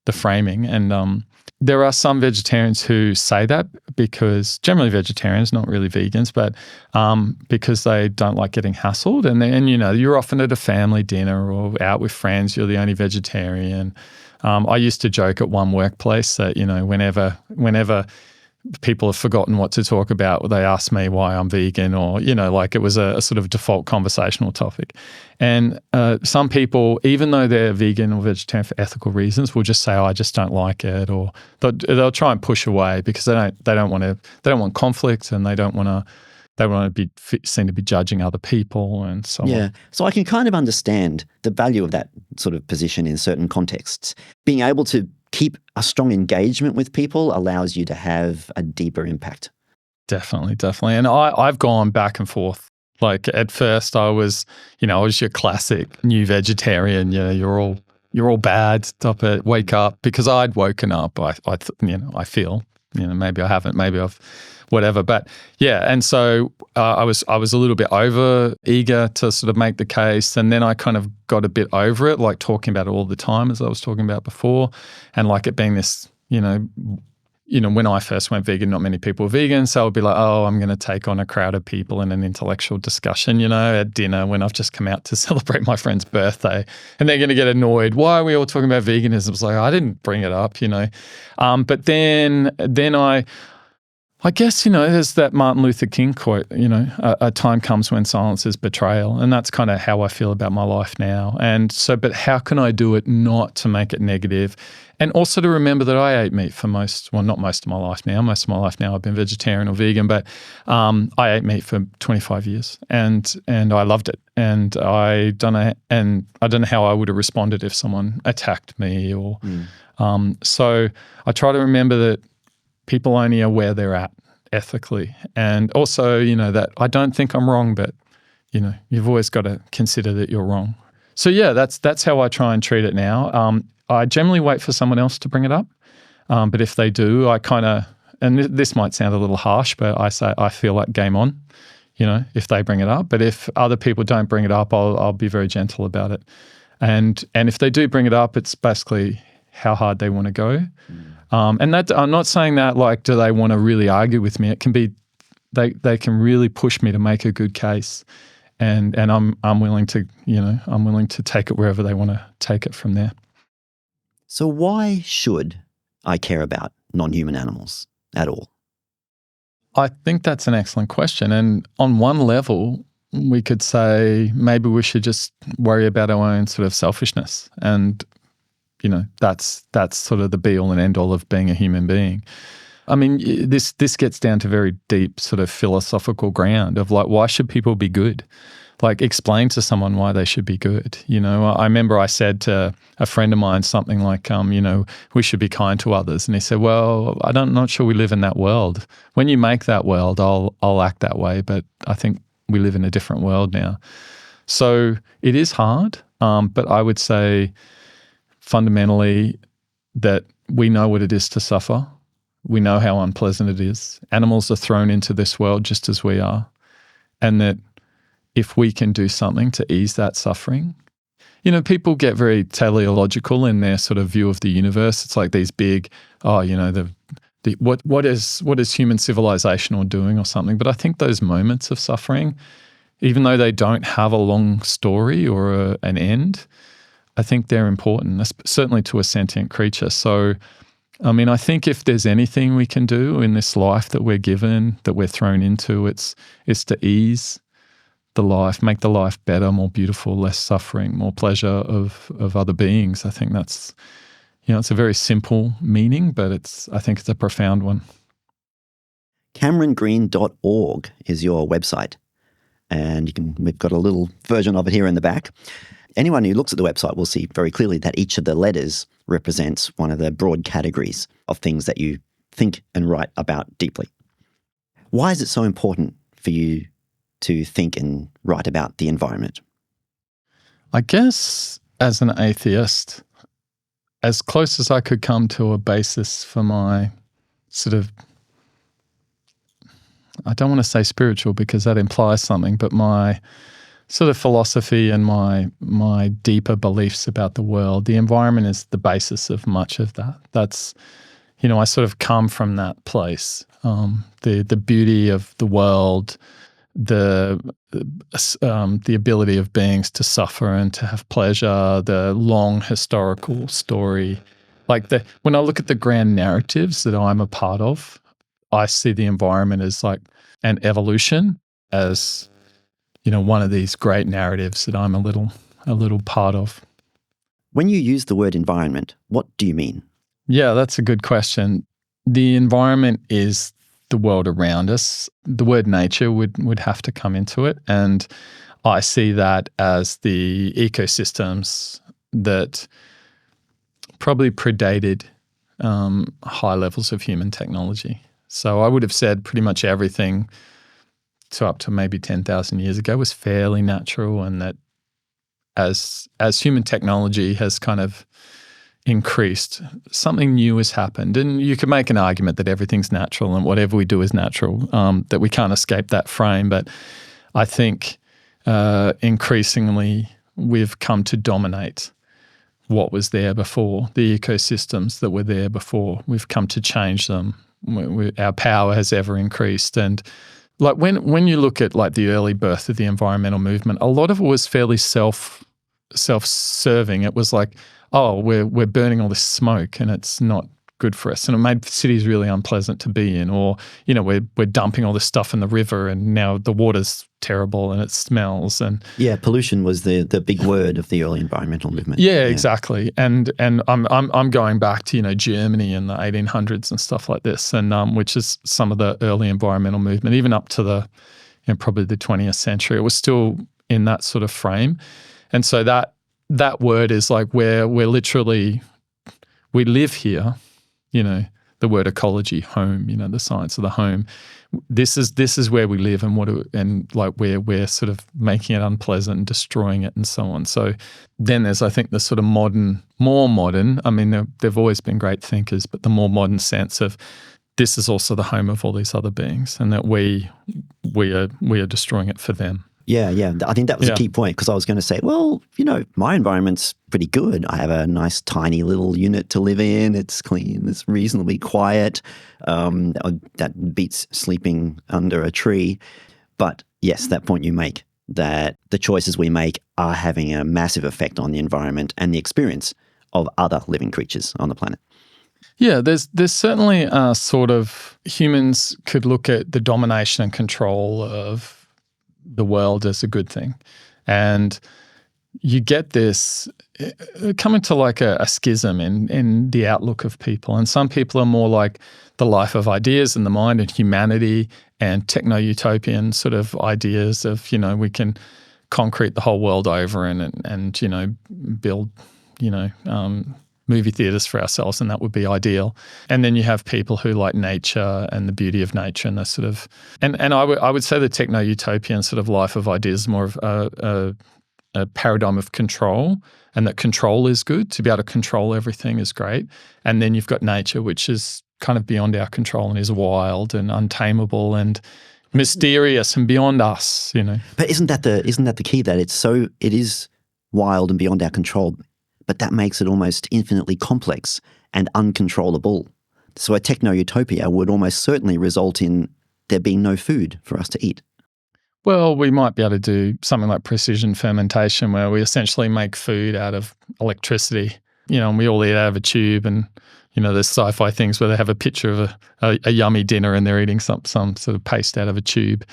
the framing. And there are some vegetarians who say that because generally vegetarians, not really vegans, but because they don't like getting hassled. And you're often at a family dinner or out with friends, you're the only vegetarian. I used to joke at one workplace that, whenever people have forgotten what to talk about, they ask me why I'm vegan, or, it was a sort of default conversational topic. And some people, even though they're vegan or vegetarian for ethical reasons, will just say, "Oh, I just don't like it," or they'll try and push away because they don't want conflict, and they don't want to be seen to be judging other people and so on. Yeah. So I can kind of understand the value of that sort of position in certain contexts. Being able to keep a strong engagement with people allows you to have a deeper impact. Definitely. And I've gone back and forth. Like at first I was your classic new vegetarian. You're all bad. Stop it. Wake up. Because I'd woken up. I feel, maybe I haven't, maybe I've whatever. But yeah, and so I was a little bit over eager to sort of make the case, and then I kind of got a bit over it, like talking about it all the time, as I was talking about before, and like it being this, when I first went vegan, not many people were vegan, so I'd be like, oh, I'm going to take on a crowd of people in an intellectual discussion, at dinner when I've just come out to celebrate my friend's birthday, and they're going to get annoyed. Why are we all talking about veganism? It's like, I didn't bring it up, But then I guess, there's that Martin Luther King quote, a time comes when silence is betrayal. And that's kind of how I feel about my life now. And so, but how can I do it not to make it negative? And also to remember that I ate meat for not most of my life now. Most of my life now I've been vegetarian or vegan, but I ate meat for 25 years and I loved it. And I don't know how I would have responded if someone attacked me or, so I try to remember that people only are where they're at ethically. And also, that I don't think I'm wrong, but, you've always got to consider that you're wrong. So yeah, that's how I try and treat it now. I generally wait for someone else to bring it up. But if they do, I kind of, and this might sound a little harsh, but I say, I feel like game on, if they bring it up. But if other people don't bring it up, I'll be very gentle about it. And if they do bring it up, it's basically how hard they want to go. And that I'm not saying that like, do they want to really argue with me? It can be, they can really push me to make a good case, and I'm willing to, I'm willing to take it wherever they want to take it from there. So why should I care about non-human animals at all? I think that's an excellent question. And on one level, we could say maybe we should just worry about our own sort of selfishness, and that's sort of the be-all and end-all of being a human being. I mean, this gets down to very deep sort of philosophical ground of like, why should people be good? Like, explain to someone why they should be good. I remember I said to a friend of mine something like, we should be kind to others. And he said, well, I'm not sure we live in that world. When you make that world, I'll act that way. But I think we live in a different world now. So it is hard, but I would say fundamentally that we know what it is to suffer. We know how unpleasant it is. Animals are thrown into this world just as we are. And that if we can do something to ease that suffering, people get very teleological in their sort of view of the universe. It's like these big, what is human civilization or doing or something. But I think those moments of suffering, even though they don't have a long story or an end, I think they're important, certainly to a sentient creature. So, I mean, I think if there's anything we can do in this life that we're given, that we're thrown into, it's to ease the life, make the life better, more beautiful, less suffering, more pleasure of other beings. I think that's, it's a very simple meaning, but I think it's a profound one. CameronGreen.org is your website, and we've got a little version of it here in the back. Anyone who looks at the website will see very clearly that each of the letters represents one of the broad categories of things that you think and write about deeply. Why is it so important for you to think and write about the environment? I guess as an atheist, as close as I could come to a basis for my sort of, I don't want to say spiritual because that implies something, but my sort of philosophy and my deeper beliefs about the world, the environment is the basis of much of that. That's, I sort of come from that place. The beauty of the world, the ability of beings to suffer and to have pleasure, the long historical story. When I look at the grand narratives that I'm a part of, I see the environment as like an evolution, as one of these great narratives that I'm a little part of. When you use the word environment, what do you mean? Yeah, that's a good question. The environment is the world around us. The word nature would have to come into it. And I see that as the ecosystems that probably predated high levels of human technology. So I would have said pretty much everything to up to maybe 10,000 years ago was fairly natural, and that as human technology has kind of increased, something new has happened. And you could make an argument that everything's natural and whatever we do is natural, that we can't escape that frame. But I think increasingly we've come to dominate what was there before, the ecosystems that were there before. We've come to change them. Our power has ever increased. And like when you look at like the early birth of the environmental movement, a lot of it was fairly self-serving. It was like, oh, we're burning all this smoke and it's not good for us. And it made cities really unpleasant to be in. Or, we're dumping all this stuff in the river and now the water's terrible and it smells. And yeah, pollution was the big word of the early environmental movement. Yeah, exactly. And I'm going back to, Germany in the 1800s and stuff like this, and which is some of the early environmental movement, even up to the probably the 20th century. It was still in that sort of frame. And so that word is like we're literally, we live here, the word ecology, home, the science of the home. This is where we live, and we're sort of making it unpleasant and destroying it and so on. So then there's, I think, the sort of more modern, I mean, they've always been great thinkers, but the more modern sense of this is also the home of all these other beings, and that we are destroying it for them. Yeah. I think that was a key point, because I was going to say, well, my environment's pretty good. I have a nice tiny little unit to live in. It's clean. It's reasonably quiet. That beats sleeping under a tree. But yes, that point you make, that the choices we make are having a massive effect on the environment and the experience of other living creatures on the planet. Yeah, there's certainly sort of, humans could look at the domination and control of the world as a good thing. And you get this coming to like a schism in the outlook of people. And some people are more like the life of ideas and the mind and humanity and techno-utopian sort of ideas of, we can concrete the whole world over and build, movie theaters for ourselves, and that would be ideal. And then you have people who like nature and the beauty of nature, and the sort of, and I would say the techno-utopian sort of life of ideas is more of a paradigm of control, and that control is good. To be able to control everything is great. And then you've got nature, which is kind of beyond our control and is wild and untamable and mysterious and beyond us, But isn't that the key, that it is wild and beyond our control, but that makes it almost infinitely complex and uncontrollable. So a techno-utopia would almost certainly result in there being no food for us to eat. Well, we might be able to do something like precision fermentation, where we essentially make food out of electricity, and we all eat out of a tube, and, there's sci-fi things where they have a picture of a yummy dinner and they're eating some sort of paste out of a tube.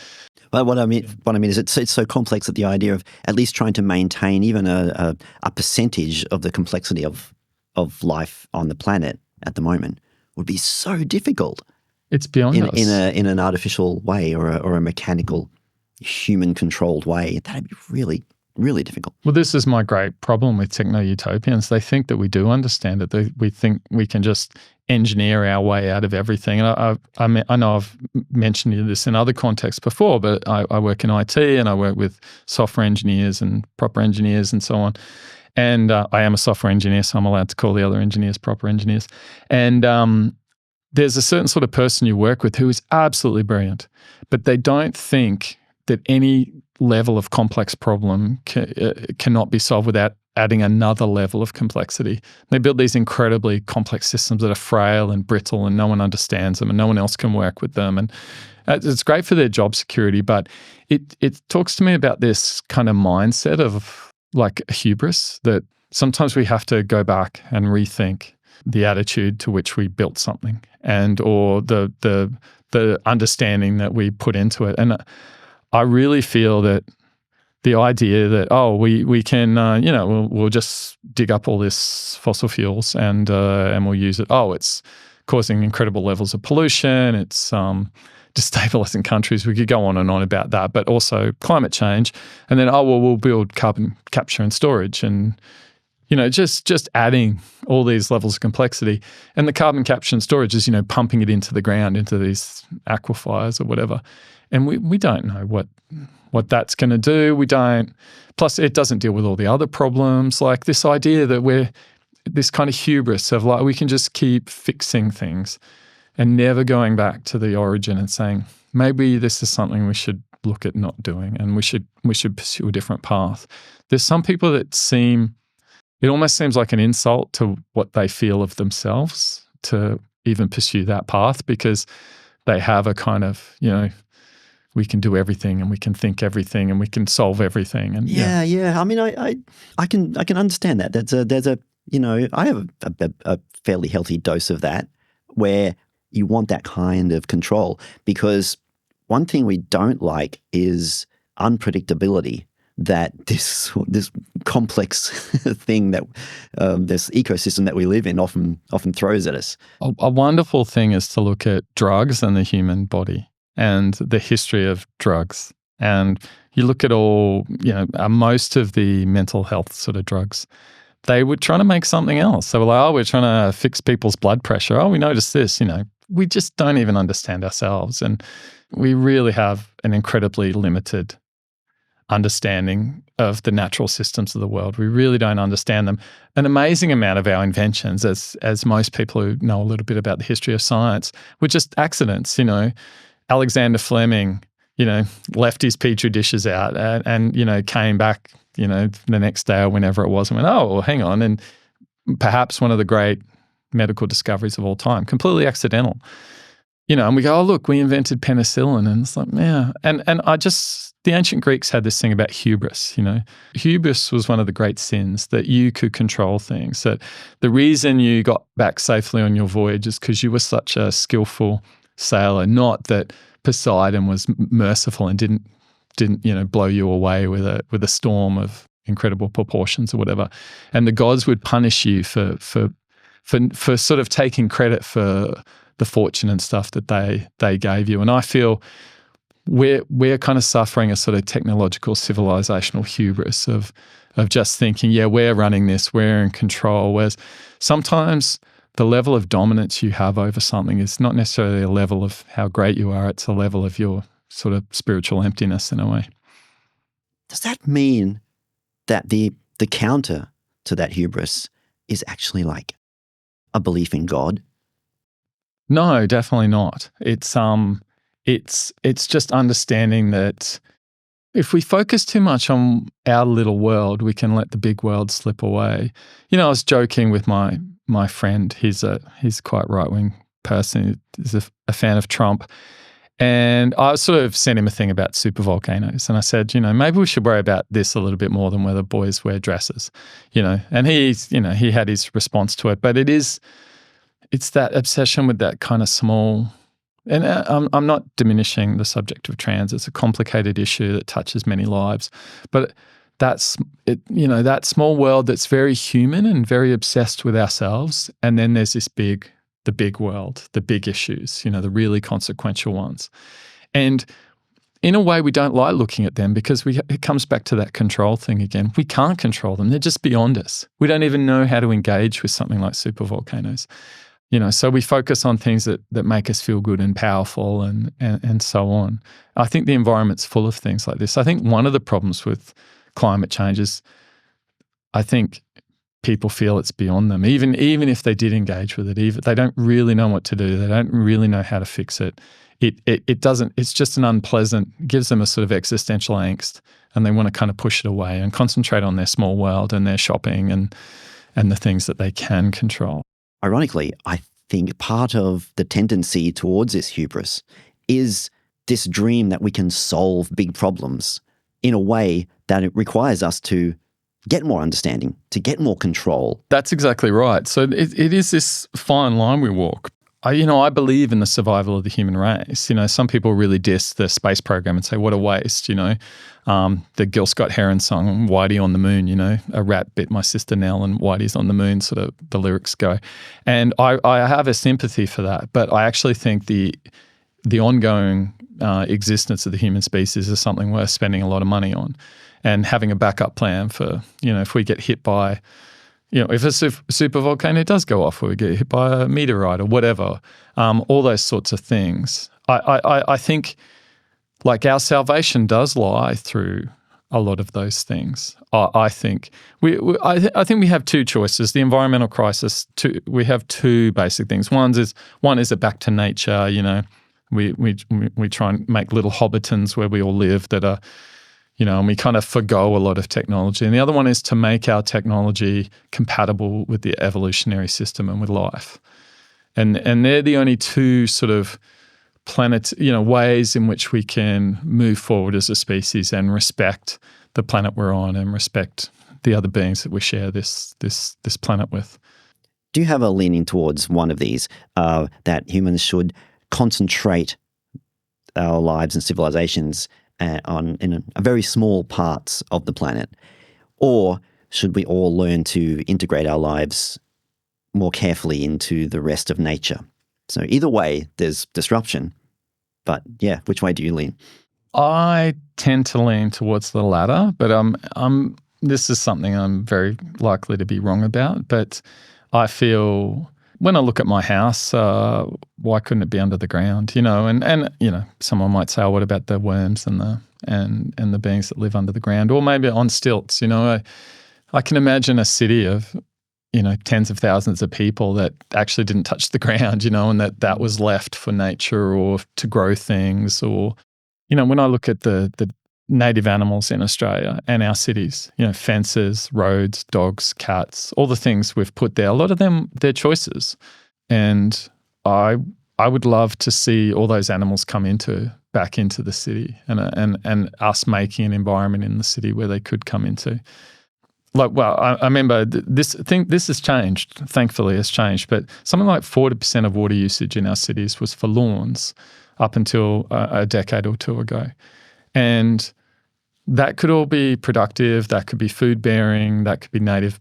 Well, what I mean is it's so complex that the idea of at least trying to maintain even a percentage of the complexity of life on the planet at the moment would be so difficult. It's beyond us. In an artificial way or a mechanical, human-controlled way. That'd be really, really difficult. Well, this is my great problem with techno-utopians. They think that we do understand it. We think we can just engineer our way out of everything. And I know I've mentioned this in other contexts before, but I work in IT and I work with software engineers and proper engineers and so on. And I am a software engineer, so I'm allowed to call the other engineers proper engineers. And there's a certain sort of person you work with who is absolutely brilliant, but they don't think that any level of complex problem cannot be solved without adding another level of complexity. They build these incredibly complex systems that are frail and brittle, and no one understands them, and no one else can work with them. And it's great for their job security, but it talks to me about this kind of mindset of like hubris, that sometimes we have to go back and rethink the attitude to which we built something, and or the understanding that we put into it. And I really feel that the idea that, we can, we'll just dig up all this fossil fuels and we'll use it. It's causing incredible levels of pollution. It's destabilizing countries. We could go on and on about that, but also climate change. And then, we'll build carbon capture and storage, and just adding all these levels of complexity. And the carbon capture and storage is, pumping it into the ground, into these aquifers or whatever. And we don't know what that's going to do. We don't. Plus, it doesn't deal with all the other problems. Like this idea that we're this kind of hubris of like we can just keep fixing things and never going back to the origin and saying maybe this is something we should look at not doing, and we should pursue a different path. There's some people that it almost seems like an insult to what they feel of themselves to even pursue that path, because they have a kind of, we can do everything and we can think everything and we can solve everything. And yeah. I mean, I can understand that. There's a I have a fairly healthy dose of that, where you want that kind of control, because one thing we don't like is unpredictability. That this complex thing that this ecosystem that we live in often throws at us. A wonderful thing is to look at drugs and the human body and the history of drugs. And you look at all, most of the mental health sort of drugs, they were trying to make something else. They were like, we're trying to fix people's blood pressure. We noticed this, we just don't even understand ourselves. And we really have an incredibly limited understanding of the natural systems of the world. We really don't understand them. An amazing amount of our inventions, as most people who know a little bit about the history of science, were just accidents. Alexander Fleming, left his petri dishes out and came back, the next day or whenever it was, and went, hang on. And perhaps one of the great medical discoveries of all time, completely accidental. And we go, look, we invented penicillin. And it's like, yeah. And the ancient Greeks had this thing about hubris, Hubris was one of the great sins, that you could control things, that the reason you got back safely on your voyage is because you were such a skillful sailor, not that Poseidon was merciful and didn't blow you away with a storm of incredible proportions or whatever. And the gods would punish you for sort of taking credit for the fortune and stuff that they gave you. And I feel we're kind of suffering a sort of technological civilizational hubris of just thinking, we're running this, we're in control. Whereas sometimes the level of dominance you have over something is not necessarily a level of how great you are, it's a level of your sort of spiritual emptiness in a way. Does that mean that the counter to that hubris is actually like a belief in God? No, definitely not. It's just understanding that if we focus too much on our little world, we can let the big world slip away. I was joking with my friend. He's quite right-wing person. He's a fan of Trump. And I sort of sent him a thing about supervolcanoes. And I said, maybe we should worry about this a little bit more than whether boys wear dresses, And he had his response to it. But it's that obsession with that kind of small. And I'm not diminishing the subject of trans. It's a complicated issue that touches many lives. But that's it, that small world that's very human and very obsessed with ourselves. And then there's the big world, the big issues, the really consequential ones. And in a way, we don't like looking at them because it comes back to that control thing again. We can't control them. They're just beyond us. We don't even know how to engage with something like supervolcanoes. So we focus on things that make us feel good and powerful and so on. I think the environment's full of things like this. I think one of the problems with climate change is I think people feel it's beyond them. Even if they did engage with it, even they don't really know what to do. They don't really know how to fix it. It doesn't. It's just an unpleasant. Gives them a sort of existential angst, and they want to kind of push it away and concentrate on their small world and their shopping and the things that they can control. Ironically, I think part of the tendency towards this hubris is this dream that we can solve big problems in a way that it requires us to get more understanding, to get more control. That's exactly right. So it is this fine line we walk. I believe in the survival of the human race. Some people really diss the space program and say, what a waste, the Gil Scott-Heron song, Whitey on the Moon, a rat bit my sister Nell and Whitey's on the moon, sort of the lyrics go. And I have a sympathy for that, but I actually think the ongoing existence of the human species is something worth spending a lot of money on and having a backup plan for, if we get hit by, if a super volcano does go off or we get hit by a meteorite or whatever, all those sorts of things. I think like our salvation does lie through a lot of those things. I think I think we have two choices. The environmental crisis, we have two basic things. One is a back to nature, we try and make little hobbitons where we all live that are, and we kind of forgo a lot of technology. And the other one is to make our technology compatible with the evolutionary system and with life. And they're the only two sort of ways in which we can move forward as a species and respect the planet we're on and respect the other beings that we share this planet with. Do you have a leaning towards one of these, that humans should concentrate our lives and civilizations in a very small parts of the planet? Or should we all learn to integrate our lives more carefully into the rest of nature? So either way, there's disruption. But yeah, which way do you lean? I tend to lean towards the latter, but this is something I'm very likely to be wrong about. But I feel when I look at my house, why couldn't it be under the ground? And someone might say, "Oh, what about the worms and the beings that live under the ground?" Or maybe on stilts. I can imagine a city of tens of thousands of people that actually didn't touch the ground, and that was left for nature or to grow things. Or when I look at the native animals in Australia and our cities, fences, roads, dogs, cats, all the things we've put there, a lot of them, they're choices. And I would love to see all those animals come back into the city and us making an environment in the city where they could come into. I remember this has changed, thankfully it's changed, but something like 40% of water usage in our cities was for lawns up until a decade or two ago. And that could all be productive. That could be food bearing. That could be native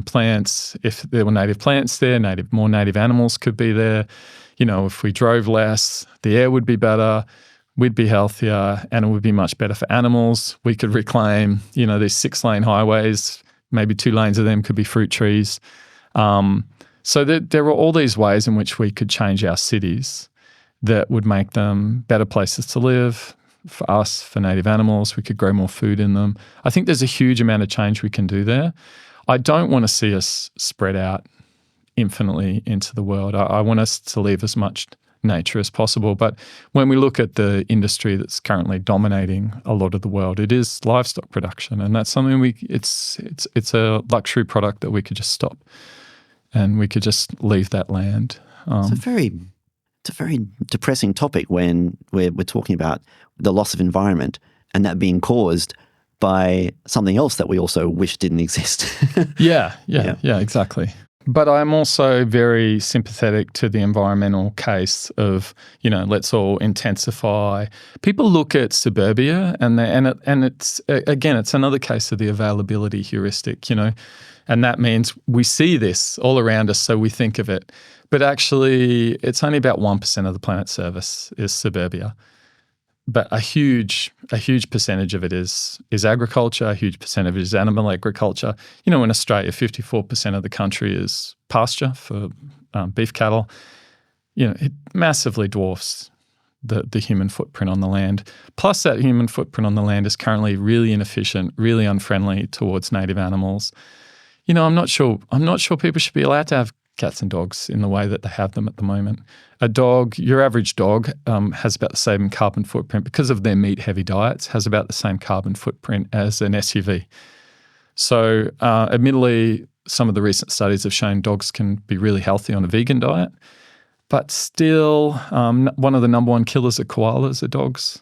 plants. If there were native plants there, more native animals could be there. If we drove less, the air would be better. We'd be healthier, and it would be much better for animals. We could reclaim, these 6-lane highways. Maybe 2 lanes of them could be fruit trees. So there are all these ways in which we could change our cities that would make them better places to live for us, for native animals. We could grow more food in them. I think there's a huge amount of change we can do there. I don't want to see us spread out infinitely into the world. I want us to leave as much nature as possible. But when we look at the industry that's currently dominating a lot of the world, it is livestock production. And that's something it's a luxury product that we could just stop and we could just leave that land. It's a very depressing topic when we're talking about the loss of environment and that being caused by something else that we also wish didn't exist. Yeah, exactly. But I'm also very sympathetic to the environmental case of, let's all intensify. People look at suburbia and it's again, it's another case of the availability heuristic, and that means we see this all around us, so we think of it. But actually, it's only about 1% of the planet's surface is suburbia. But a huge percentage of it is agriculture, a huge percent of it is animal agriculture. In Australia, 54% of the country is pasture for beef cattle. It massively dwarfs the human footprint on the land. Plus, that human footprint on the land is currently really inefficient, really unfriendly towards native animals. I'm not sure. I'm not sure people should be allowed to have cats and dogs in the way that they have them at the moment. A dog, your average dog, has about the same carbon footprint because of their meat-heavy diets. Has about the same carbon footprint as an SUV. So, admittedly, some of the recent studies have shown dogs can be really healthy on a vegan diet, but still, one of the number one killers of koalas are dogs.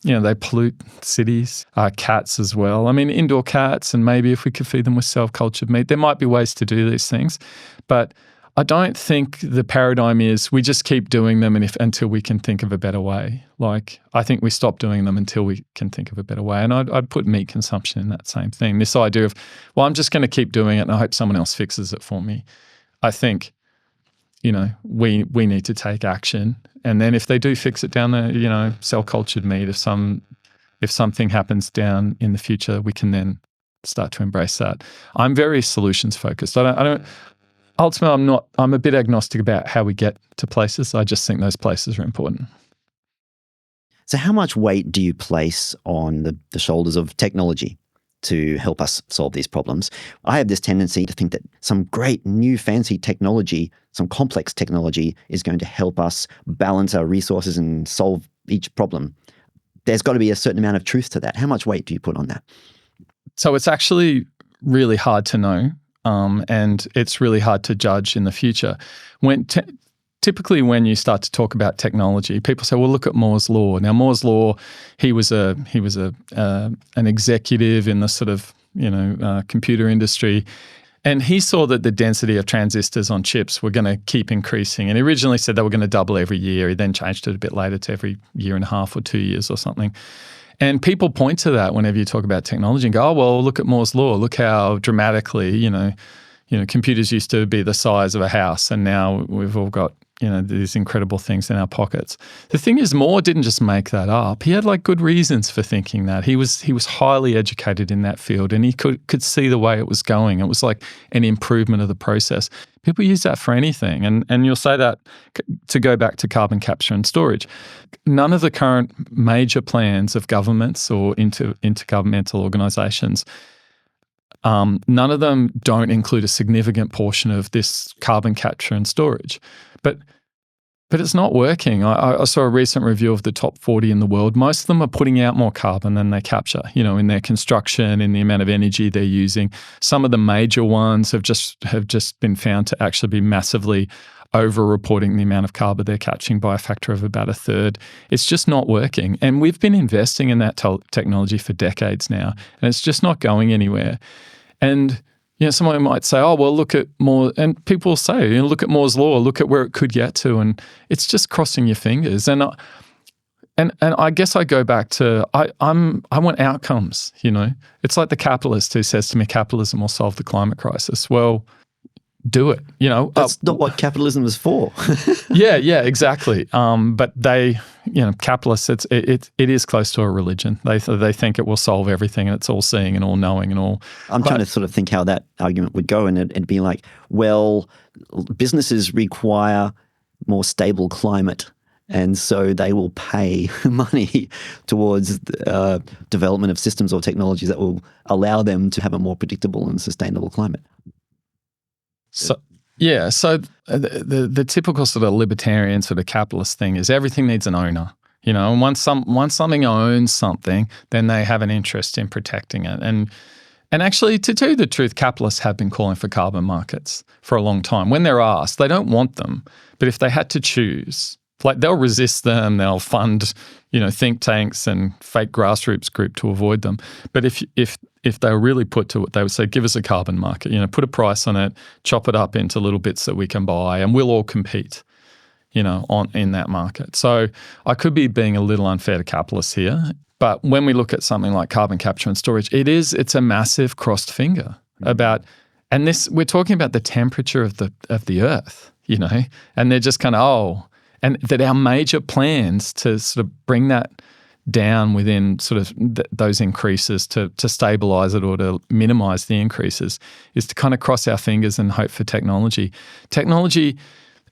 They pollute cities, cats as well. I mean, indoor cats, and maybe if we could feed them with self-cultured meat, there might be ways to do these things. But I don't think the paradigm is we just keep doing them until we can think of a better way. Like, I think we stop doing them until we can think of a better way. And I'd put meat consumption in that same thing. This idea of, well, I'm just going to keep doing it and I hope someone else fixes it for me. I think, we need to take action. And then if they do fix it down the, cell-cultured meat, if something happens down in the future, we can then start to embrace that. I'm very solutions-focused. Ultimately, I'm a bit agnostic about how we get to places. I just think those places are important. So how much weight do you place on the shoulders of technology to help us solve these problems? I have this tendency to think that some great new fancy technology, some complex technology is going to help us balance our resources and solve each problem. There's got to be a certain amount of truth to that. How much weight do you put on that? So it's actually really hard to know, and it's really hard to judge in the future. Typically, when you start to talk about technology, people say, "Well, look at Moore's law." Now, Moore's law, he was an executive in the sort of computer industry, and he saw that the density of transistors on chips were going to keep increasing. And he originally said they were going to double every year. He then changed it a bit later to every year and a half or 2 years or something. And people point to that whenever you talk about technology and go, "Oh, well, look at Moore's law. Look how dramatically, computers used to be the size of a house, and now we've all got these incredible things in our pockets." The thing is, Moore didn't just make that up. He had good reasons for thinking that. He was highly educated in that field, and he could see the way it was going. It was like an improvement of the process. People use that for anything, and you'll say that to go back to carbon capture and storage. None of the current major plans of governments or intergovernmental organisations, none of them don't include a significant portion of this carbon capture and storage. But it's not working. I saw a recent review of the top 40 in the world. Most of them are putting out more carbon than they capture, in their construction, in the amount of energy they're using. Some of the major ones have just been found to actually be massively over-reporting the amount of carbon they're catching by a factor of about a third. It's just not working. And we've been investing in that technology for decades now, and it's just not going anywhere. And someone might say, "Oh, well, look at Moore," and people will say, "Look at Moore's law. Look at where it could get to," and it's just crossing your fingers. And I guess I go back to I want outcomes. It's like the capitalist who says to me, "Capitalism will solve the climate crisis." Well, do it. That's not what capitalism is for. Yeah, exactly. But they, capitalists, it is close to a religion. They think it will solve everything, and it's all seeing and all knowing and all. I'm trying to sort of think how that argument would go, and it'd be like, well, businesses require more stable climate, and so they will pay money towards development of systems or technologies that will allow them to have a more predictable and sustainable climate. So the typical sort of libertarian sort of capitalist thing is everything needs an owner, and once something owns something, then they have an interest in protecting it. And actually, to tell you the truth, capitalists have been calling for carbon markets for a long time. When they're asked, they don't want them, but if they had to choose, they'll resist them, they'll fund, think tanks and fake grassroots group to avoid them. But if they were really put to it, they would say, "Give us a carbon market, put a price on it, chop it up into little bits that we can buy, and we'll all compete, in that market." So I could be being a little unfair to capitalists here, but when we look at something like carbon capture and storage, it's a massive crossed finger about, and this, we're talking about the temperature of the earth, and they're just kind of, and that our major plans to sort of bring that down within sort of those increases to stabilize it or to minimize the increases is to kind of cross our fingers and hope for technology. Technology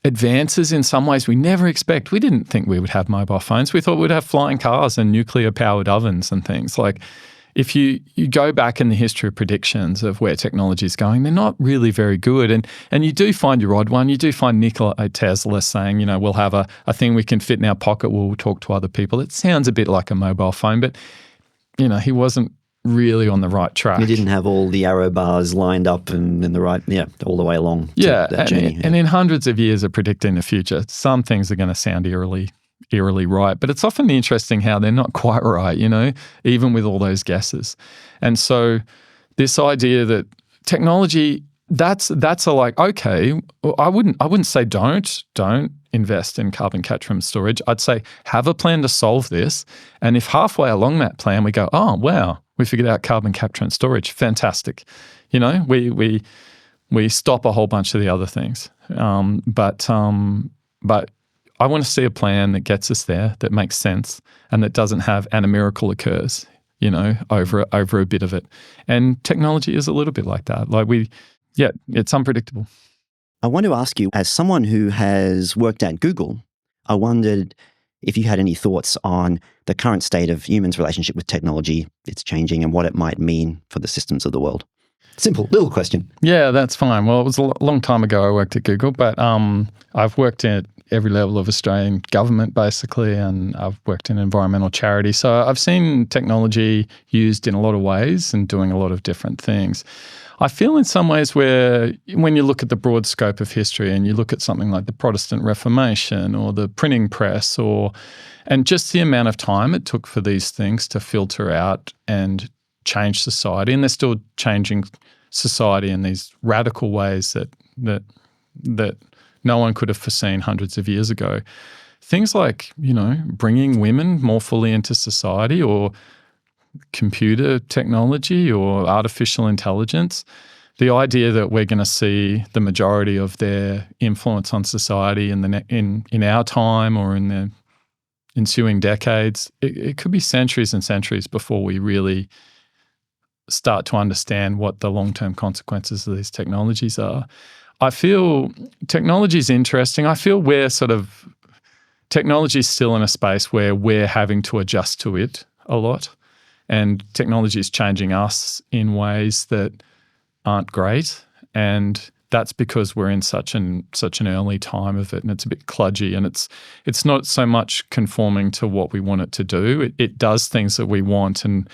advances in some ways we never expect. We didn't think we would have mobile phones. We thought we'd have flying cars and nuclear-powered ovens and things. if you go back in the history of predictions of where technology is going, they're not really very good. And you do find your odd one. You do find Nikola Tesla saying, we'll have a thing we can fit in our pocket, we'll talk to other people. It sounds a bit like a mobile phone, but, he wasn't really on the right track. He didn't have all the arrow bars lined up and in the right, all the way along that journey. And in hundreds of years of predicting the future, some things are going to sound eerily right. But it's often interesting how they're not quite right, even with all those guesses. And so this idea that technology, that's okay, I wouldn't say don't invest in carbon capture and storage. I'd say have a plan to solve this. And if halfway along that plan we go, oh, wow, we figured out carbon capture and storage, fantastic. We stop a whole bunch of the other things. But I want to see a plan that gets us there, that makes sense, and that doesn't have and a miracle occurs, over a bit of it. And technology is a little bit like that. It's unpredictable. I want to ask you, as someone who has worked at Google, I wondered if you had any thoughts on the current state of humans' relationship with technology, its changing, and what it might mean for the systems of the world. Simple, little question. Yeah, that's fine. Well, it was a long time ago I worked at Google, but I've worked at every level of Australian government, basically, and I've worked in environmental charity. So I've seen technology used in a lot of ways and doing a lot of different things. I feel in some ways where when you look at the broad scope of history and you look at something like the Protestant Reformation or the printing press and just the amount of time it took for these things to filter out and change society, and they're still changing society in these radical ways that no one could have foreseen hundreds of years ago. Things like, bringing women more fully into society, or computer technology or artificial intelligence, the idea that we're going to see the majority of their influence on society in our time or in the ensuing decades, it could be centuries and centuries before we really start to understand what the long-term consequences of these technologies are. I feel technology is interesting. I feel technology is still in a space where we're having to adjust to it a lot. And technology is changing us in ways that aren't great. And that's because we're in such an early time of it, and it's a bit kludgy, and it's not so much conforming to what we want it to do. It does things that we want, and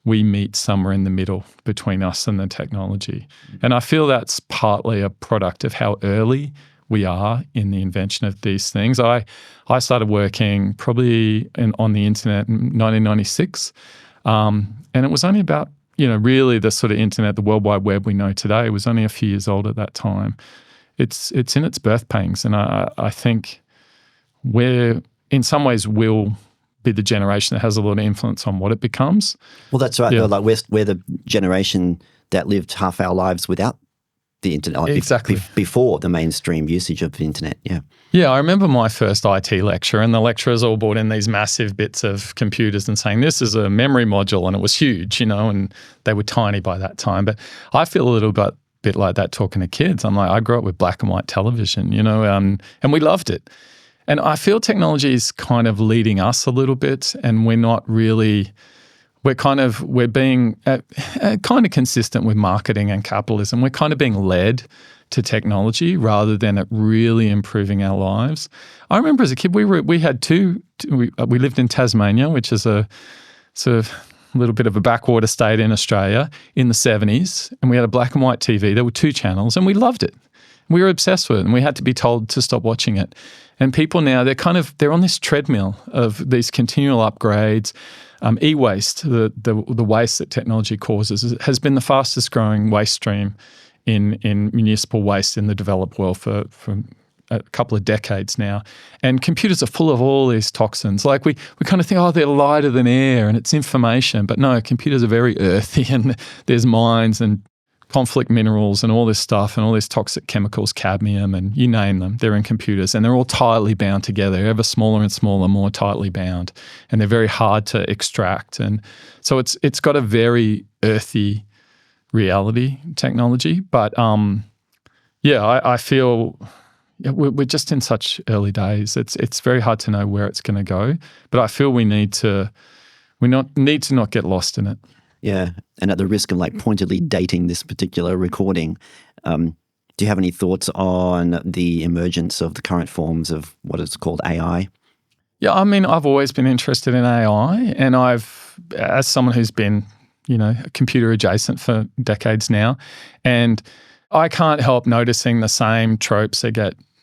we meet somewhere in the middle between us and the technology. And I feel that's partly a product of how early we are in the invention of these things. I started working probably on the internet in 1996. And it was only about, really the sort of internet, the World Wide Web we know today was only a few years old at that time. It's in its birth pangs. And I think we're, in some ways, will be the generation that has a lot of influence on what it becomes. Well, that's right. Yeah. We're the generation that lived half our lives without the internet. Exactly. Before the mainstream usage of the internet, yeah. Yeah, I remember my first IT lecture, and the lecturers all brought in these massive bits of computers and saying, this is a memory module, and it was huge, and they were tiny by that time. But I feel a little bit like that talking to kids. I'm like, I grew up with black and white television, and we loved it. And I feel technology is kind of leading us a little bit, and we're not really... We're being kind of consistent with marketing and capitalism. We're kind of being led to technology rather than it really improving our lives. I remember as a kid, we lived in Tasmania, which is a sort of little bit of a backwater state in Australia in the 70s, and we had a black and white TV. There were 2 channels, and we loved it. We were obsessed with it, and we had to be told to stop watching it. And people now, they're on this treadmill of these continual upgrades. E-waste, the waste that technology causes, has been the fastest growing waste stream in municipal waste in the developed world for a couple of decades now. And computers are full of all these toxins. Like we kind of think, oh, they're lighter than air and it's information. But no, computers are very earthy, and there's mines and conflict minerals and all this stuff and all these toxic chemicals, cadmium, and you name them, they're in computers, and they're all tightly bound together, ever smaller and smaller, more tightly bound, and they're very hard to extract. And so it's got a very earthy reality, technology. But I feel we're just in such early days. It's very hard to know where it's going to go, but I feel we need to not get lost in it. Yeah, and at the risk of like pointedly dating this particular recording, do you have any thoughts on the emergence of the current forms of what is called AI? Yeah, I mean, I've always been interested in AI, and as someone who's been, computer adjacent for decades now, and I can't help noticing the same tropes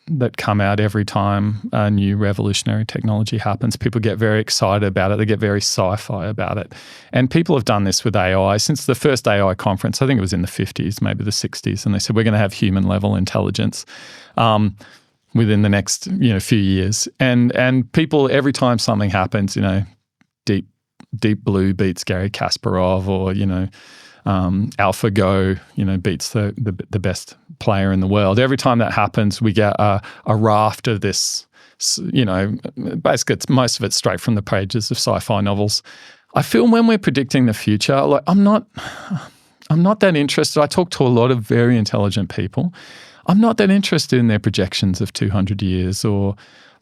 that come out every time a new revolutionary technology happens. People get very excited about it. They get very sci-fi about it. And people have done this with AI since the first AI conference. I think it was in the 50s, maybe the 60s. And they said, we're going to have human-level intelligence within the next few years. And people, every time something happens, Deep Blue beats Gary Kasparov, or AlphaGo, beats the best player in the world. Every time that happens, we get a raft of this, basically most of it's straight from the pages of sci-fi novels. I feel when we're predicting the future, like I'm not that interested. I talk to a lot of very intelligent people. I'm not that interested in their projections of 200 years, or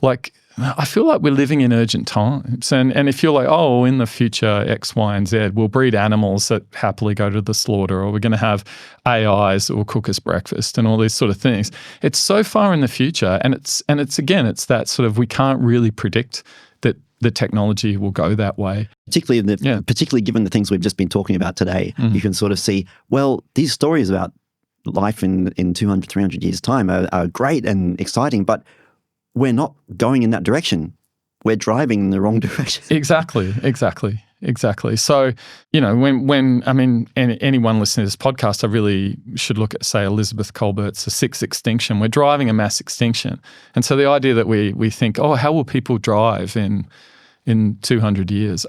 like, I feel like we're living in urgent times. And if you're like, oh, in the future, X, Y, and Z, we'll breed animals that happily go to the slaughter, or we're going to have AIs that will cook us breakfast and all these sort of things. It's so far in the future. And it's that sort of, we can't really predict that the technology will go that way. Particularly given the things we've just been talking about today, you can sort of see, well, these stories about life in 200, 300 years' time are great and exciting, but we're not going in that direction. We're driving in the wrong direction. Exactly. So, when anyone listening to this podcast, I really should look at, say, Elizabeth Colbert's The Sixth Extinction. We're driving a mass extinction. And so the idea that we think, oh, how will people drive in 200 years?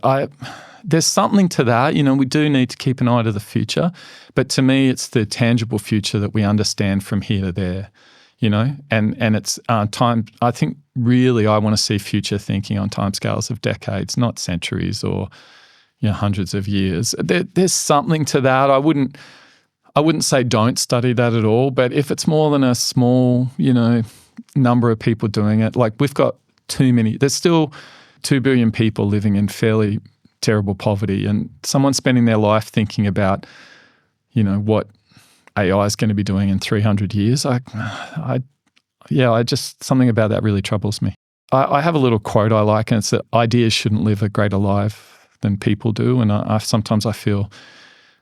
There's something to that. We do need to keep an eye to the future. But to me, it's the tangible future that we understand from here to there. And it's time. I think really I want to see future thinking on timescales of decades, not centuries or hundreds of years. There's something to that. I wouldn't say don't study that at all, but if it's more than a small number of people doing it, like we've got too many. There's still 2 billion people living in fairly terrible poverty, and someone spending their life thinking about what AI is going to be doing in 300 years. Something about that really troubles me. I have a little quote I like, and it's that ideas shouldn't live a greater life than people do. And sometimes I feel,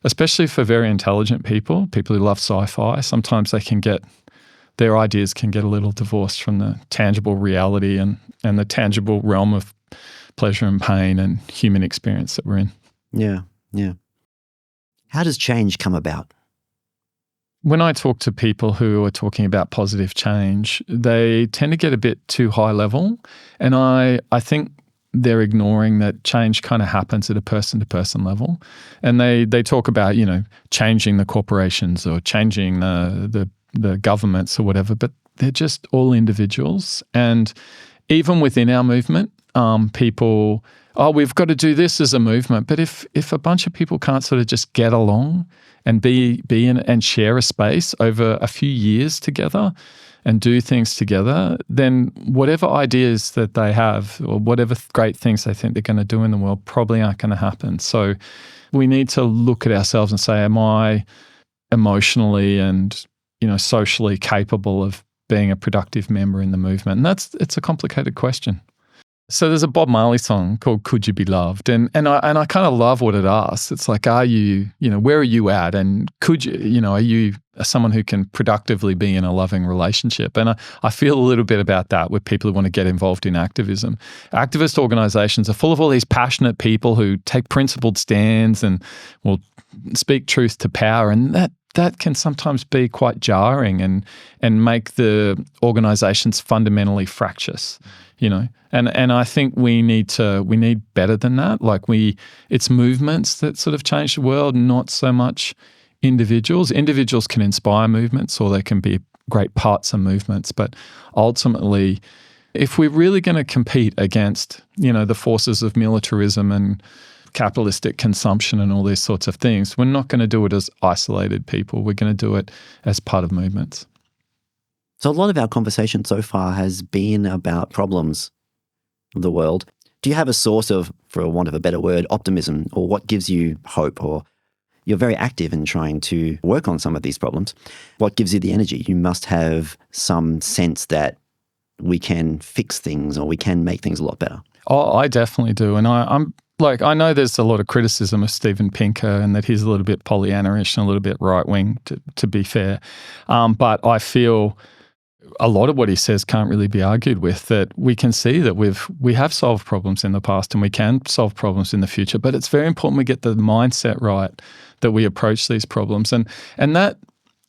especially for very intelligent people who love sci-fi, sometimes their ideas can get a little divorced from the tangible reality and the tangible realm of pleasure and pain and human experience that we're in. Yeah. How does change come about? When I talk to people who are talking about positive change, they tend to get a bit too high level. And I think they're ignoring that change kind of happens at a person-to-person level. And they talk about, changing the corporations or changing the governments or whatever, but they're just all individuals. And even within our movement, people, we've got to do this as a movement. But if a bunch of people can't sort of just get along and be in and share a space over a few years together and do things together, then whatever ideas that they have or whatever great things they think they're going to do in the world probably aren't going to happen. So we need to look at ourselves and say, am I emotionally and socially capable of being a productive member in the movement? And it's a complicated question. So there's a Bob Marley song called "Could You Be Loved," and I kind of love what it asks. It's like, are you, where are you at, and could you, are you someone who can productively be in a loving relationship? And I feel a little bit about that with people who want to get involved in activism. Activist organizations are full of all these passionate people who take principled stands and will speak truth to power, and that can sometimes be quite jarring and make the organizations fundamentally fractious. And I think we need better than that. Like it's movements that sort of change the world, not so much individuals. Individuals can inspire movements, or they can be great parts of movements. But ultimately, if we're really going to compete against, the forces of militarism and capitalistic consumption and all these sorts of things, we're not going to do it as isolated people. We're going to do it as part of movements. So a lot of our conversation so far has been about problems of the world. Do you have a source of, for want of a better word, optimism, or what gives you hope, or you're very active in trying to work on some of these problems. What gives you the energy? You must have some sense that we can fix things or we can make things a lot better. Oh, I definitely do. And I'm like, I know there's a lot of criticism of Steven Pinker and that he's a little bit Pollyanna-ish and a little bit right-wing, to be fair. But I feel a lot of what he says can't really be argued with, that we can see that we have solved problems in the past and we can solve problems in the future. But it's very important we get the mindset right, that we approach these problems. And that,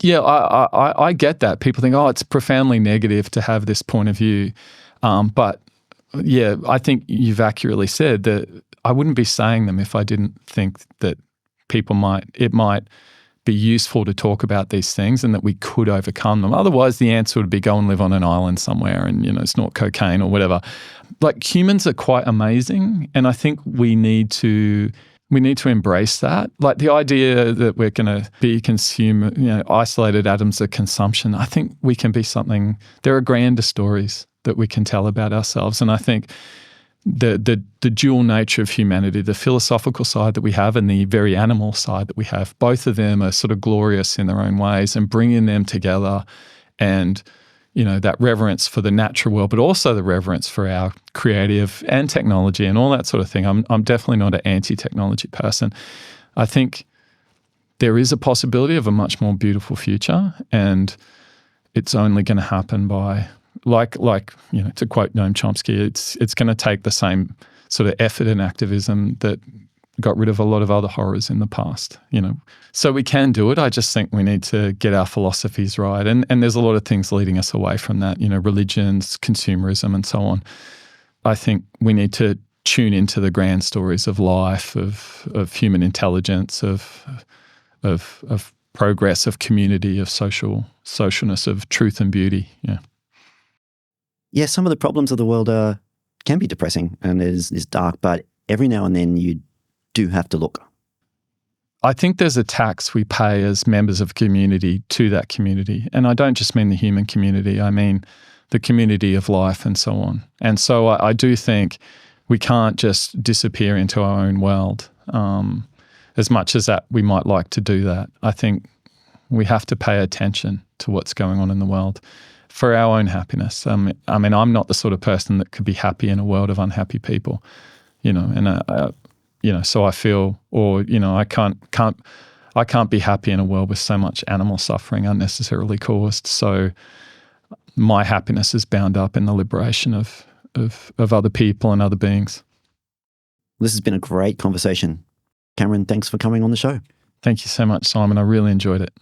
yeah, I get that. People think, oh, it's profoundly negative to have this point of view. But yeah, I think you've accurately said that I wouldn't be saying them if I didn't think that it might be useful to talk about these things and that we could overcome them. Otherwise, the answer would be go and live on an island somewhere and, snort cocaine or whatever. Like, humans are quite amazing, and I think we need to embrace that. Like, the idea that we're going to be isolated atoms of consumption, I think we can be something. There are grander stories that we can tell about ourselves. And I think the dual nature of humanity, the philosophical side that we have and the very animal side that we have, both of them are sort of glorious in their own ways, and bringing them together and, that reverence for the natural world, but also the reverence for our creative and technology and all that sort of thing. I'm definitely not an anti-technology person. I think there is a possibility of a much more beautiful future, and it's only going to happen by, like to quote Noam Chomsky, it's going to take the same sort of effort and activism that got rid of a lot of other horrors in the past, So we can do it. I just think we need to get our philosophies right. And there's a lot of things leading us away from that, religions, consumerism, and so on. I think we need to tune into the grand stories of life, of human intelligence, of progress, of community, of socialness, of truth and beauty. Yeah. Yeah, some of the problems of the world can be depressing and is dark, but every now and then you do have to look. I think there's a tax we pay as members of community to that community. And I don't just mean the human community, I mean the community of life and so on. And so I do think we can't just disappear into our own world. As much as that we might like to do that, I think we have to pay attention to what's going on in the world for our own happiness. I mean, I'm not the sort of person that could be happy in a world of unhappy people, so I feel, I can't be happy in a world with so much animal suffering unnecessarily caused. So my happiness is bound up in the liberation of other people and other beings. This has been a great conversation. Cameron, thanks for coming on the show. Thank you so much, Simon. I really enjoyed it.